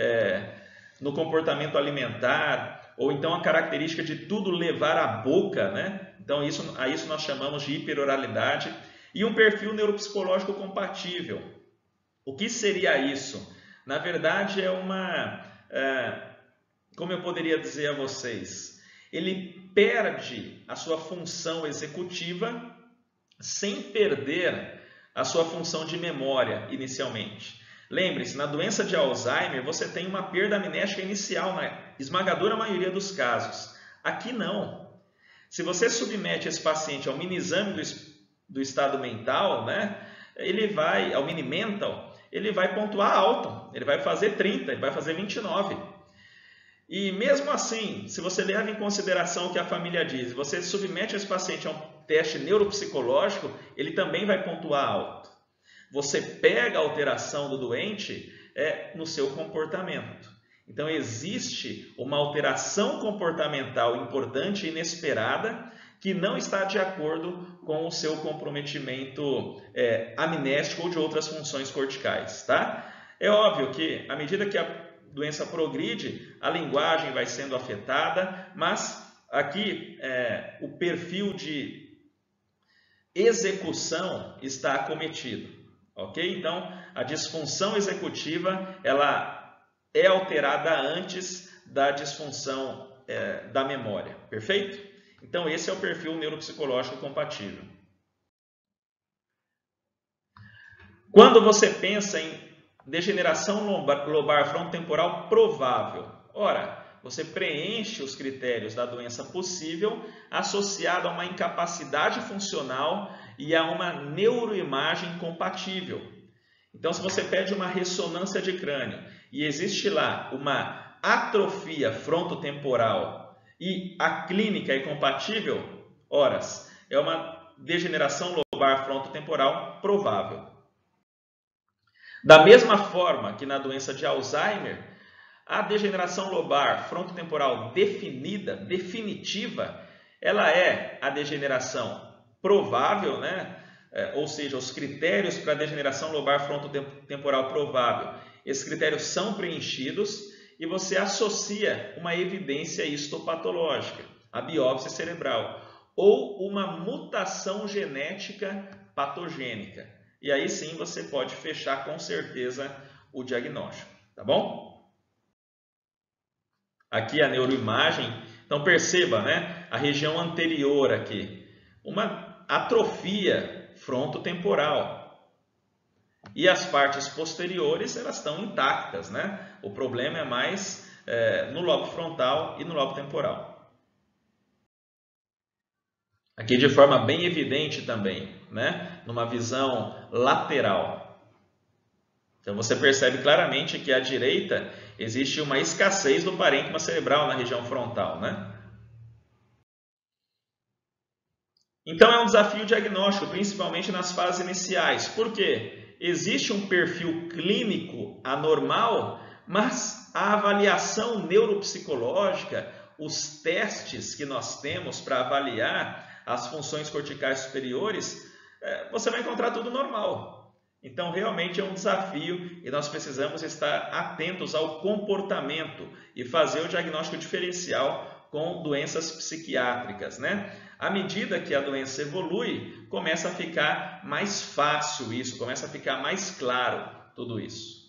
no comportamento alimentar, ou então a característica de tudo levar à boca, né? Então, a isso nós chamamos de hiperoralidade. E um perfil neuropsicológico compatível. O que seria isso? Na verdade, como eu poderia dizer a vocês, ele perde a sua função executiva sem perder a sua função de memória inicialmente. Lembre-se, na doença de Alzheimer você tem uma perda amnésica inicial na esmagadora maioria dos casos. Aqui não. Se você submete esse paciente ao mini-exame do estado mental, né, ao mini-mental, ele vai pontuar alto, ele vai fazer 30, ele vai fazer 29. E mesmo assim, se você leva em consideração o que a família diz, você submete esse paciente a um teste neuropsicológico, ele também vai pontuar alto. Você pega a alteração do doente no seu comportamento. Então, existe uma alteração comportamental importante e inesperada que não está de acordo com o seu comprometimento amnésico ou de outras funções corticais. Tá? É óbvio que, à medida que a doença progride, a linguagem vai sendo afetada, mas aqui o perfil de execução está acometido. Ok? Então, a disfunção executiva ela é alterada antes da disfunção da memória. Perfeito? Então, esse é o perfil neuropsicológico compatível. Quando você pensa em degeneração lobar frontotemporal provável, ora, você preenche os critérios da doença possível associada a uma incapacidade funcional e a uma neuroimagem compatível. Então, se você pede uma ressonância de crânio e existe lá uma atrofia frontotemporal e a clínica é compatível, ora, é uma degeneração lobar frontotemporal provável. Da mesma forma que na doença de Alzheimer, a degeneração lobar frontotemporal definitiva, ela é a degeneração provável, né? Ou seja, os critérios para a degeneração lobar frontotemporal provável, esses critérios são preenchidos e você associa uma evidência histopatológica, a biópsia cerebral, ou uma mutação genética patogênica. E aí sim você pode fechar com certeza o diagnóstico, tá bom? Aqui a neuroimagem, então perceba, né? A região anterior aqui, uma atrofia frontotemporal. E as partes posteriores, elas estão intactas, né? O problema é mais no lobo frontal e no lobo temporal. Aqui de forma bem evidente também, né? Numa visão lateral. Então você percebe claramente que à direita existe uma escassez do parênquima cerebral na região frontal, né? Então é um desafio diagnóstico, principalmente nas fases iniciais. Por quê? Existe um perfil clínico anormal, mas a avaliação neuropsicológica, os testes que nós temos para avaliar as funções corticais superiores, você vai encontrar tudo normal. Então, realmente é um desafio e nós precisamos estar atentos ao comportamento e fazer o diagnóstico diferencial com doenças psiquiátricas, né? À medida que a doença evolui, começa a ficar mais fácil isso, começa a ficar mais claro tudo isso.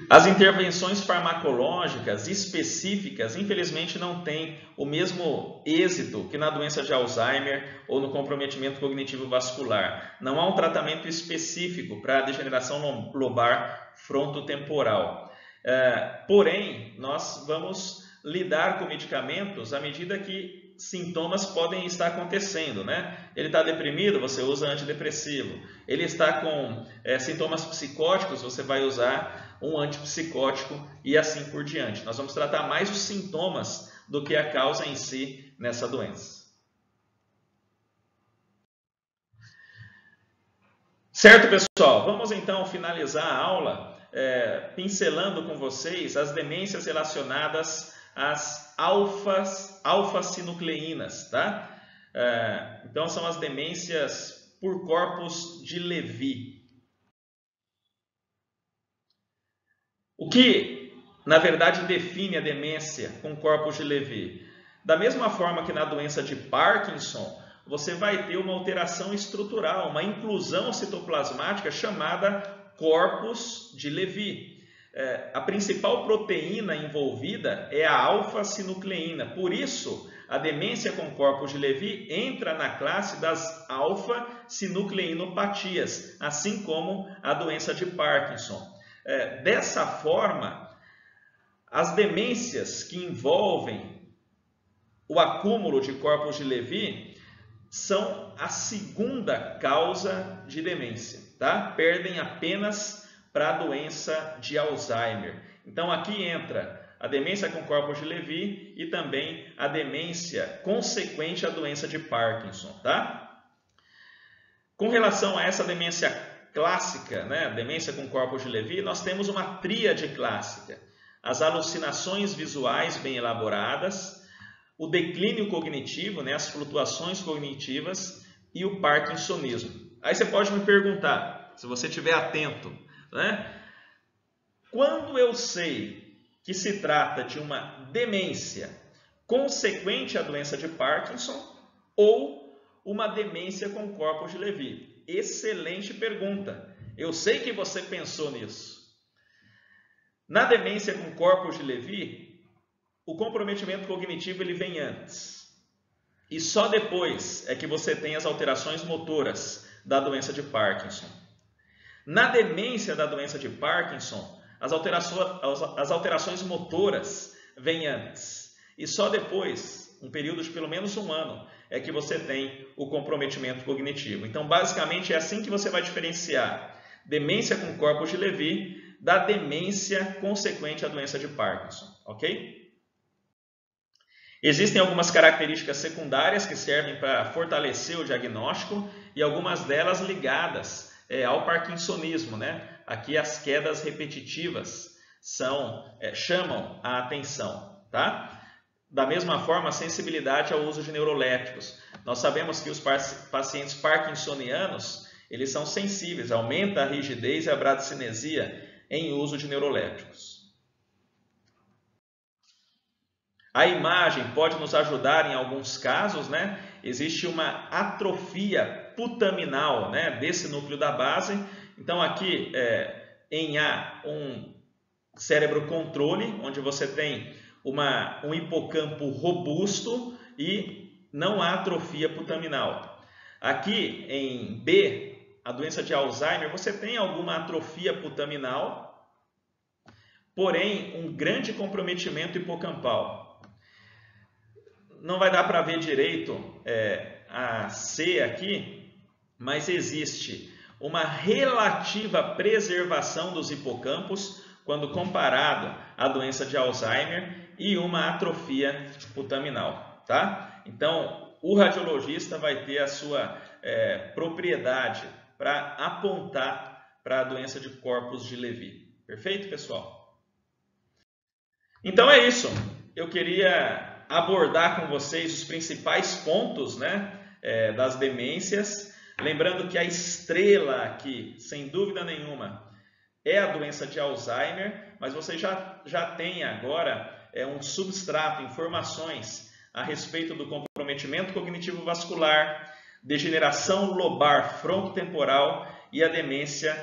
As intervenções farmacológicas específicas, infelizmente, não têm o mesmo êxito que na doença de Alzheimer ou no comprometimento cognitivo vascular. Não há um tratamento específico para a degeneração lobar frontotemporal. Porém, nós vamos lidar com medicamentos à medida que sintomas podem estar acontecendo, né? Ele está deprimido, você usa antidepressivo. Ele está com sintomas psicóticos, você vai usar um antipsicótico e assim por diante. Nós vamos tratar mais os sintomas do que a causa em si nessa doença. Certo, pessoal? Vamos então finalizar a aula pincelando com vocês as demências relacionadas às alfa-sinucleínas, tá? Então são as demências por corpos de Levy. O que, na verdade, define a demência com corpos de Levy? Da mesma forma que na doença de Parkinson, você vai ter uma alteração estrutural, uma inclusão citoplasmática chamada corpos de Levy. A principal proteína envolvida é a alfa-sinucleína. Por isso, a demência com corpos de Levy entra na classe das alfa-sinucleinopatias, assim como a doença de Parkinson. Dessa forma, as demências que envolvem o acúmulo de corpos de Levy são a segunda causa de demência, tá? Perdem apenas para a doença de Alzheimer. Então aqui entra a demência com corpos de Levy e também a demência consequente à doença de Parkinson, tá? Com relação a essa demência clássica, né, demência com corpos de Levy, nós temos uma tríade clássica: as alucinações visuais bem elaboradas, o declínio cognitivo, né, as flutuações cognitivas e o parkinsonismo. Aí você pode me perguntar, se você estiver atento, né, quando eu sei que se trata de uma demência consequente à doença de Parkinson ou uma demência com corpos de Levy? Excelente pergunta. Eu sei que você pensou nisso. Na demência com corpos de Levy, o comprometimento cognitivo ele vem antes. E só depois é que você tem as alterações motoras da doença de Parkinson. Na demência da doença de Parkinson, as alterações motoras vêm antes. E só depois, um período de pelo menos um ano, é que você tem o comprometimento cognitivo. Então, basicamente, é assim que você vai diferenciar demência com corpos de Levy da demência consequente à doença de Parkinson, ok? Existem algumas características secundárias que servem para fortalecer o diagnóstico e algumas delas ligadas ao parkinsonismo, né? Aqui as quedas repetitivas chamam a atenção, tá? Da mesma forma, a sensibilidade ao uso de neurolépticos. Nós sabemos que os pacientes parkinsonianos, eles são sensíveis, aumenta a rigidez e a bradicinesia em uso de neurolépticos. A imagem pode nos ajudar em alguns casos, né? Existe uma atrofia putaminal, né, desse núcleo da base. Então aqui em A, um cérebro controle, onde você tem um hipocampo robusto e não há atrofia putaminal. Aqui em B, a doença de Alzheimer, você tem alguma atrofia putaminal, porém um grande comprometimento hipocampal. Não vai dar para ver direito a C aqui, mas existe uma relativa preservação dos hipocampos quando comparado à doença de Alzheimer e uma atrofia putaminal, tá? Então, o radiologista vai ter a sua propriedade para apontar para a doença de corpos de Levy. Perfeito, pessoal? Então é isso. Eu queria abordar com vocês os principais pontos, né, das demências. Lembrando que a estrela aqui, sem dúvida nenhuma, é a doença de Alzheimer, mas você já tem agora um substrato, informações a respeito do comprometimento cognitivo vascular, degeneração lobar frontotemporal e a demência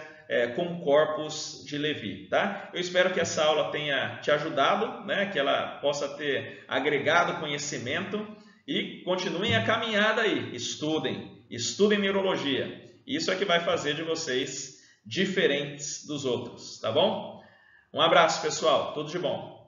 com corpus de Levy, tá? Eu espero que essa aula tenha te ajudado, né? Que ela possa ter agregado conhecimento e continuem a caminhada aí, estudem neurologia. Isso é que vai fazer de vocês diferentes dos outros, tá bom? Um abraço, pessoal, tudo de bom.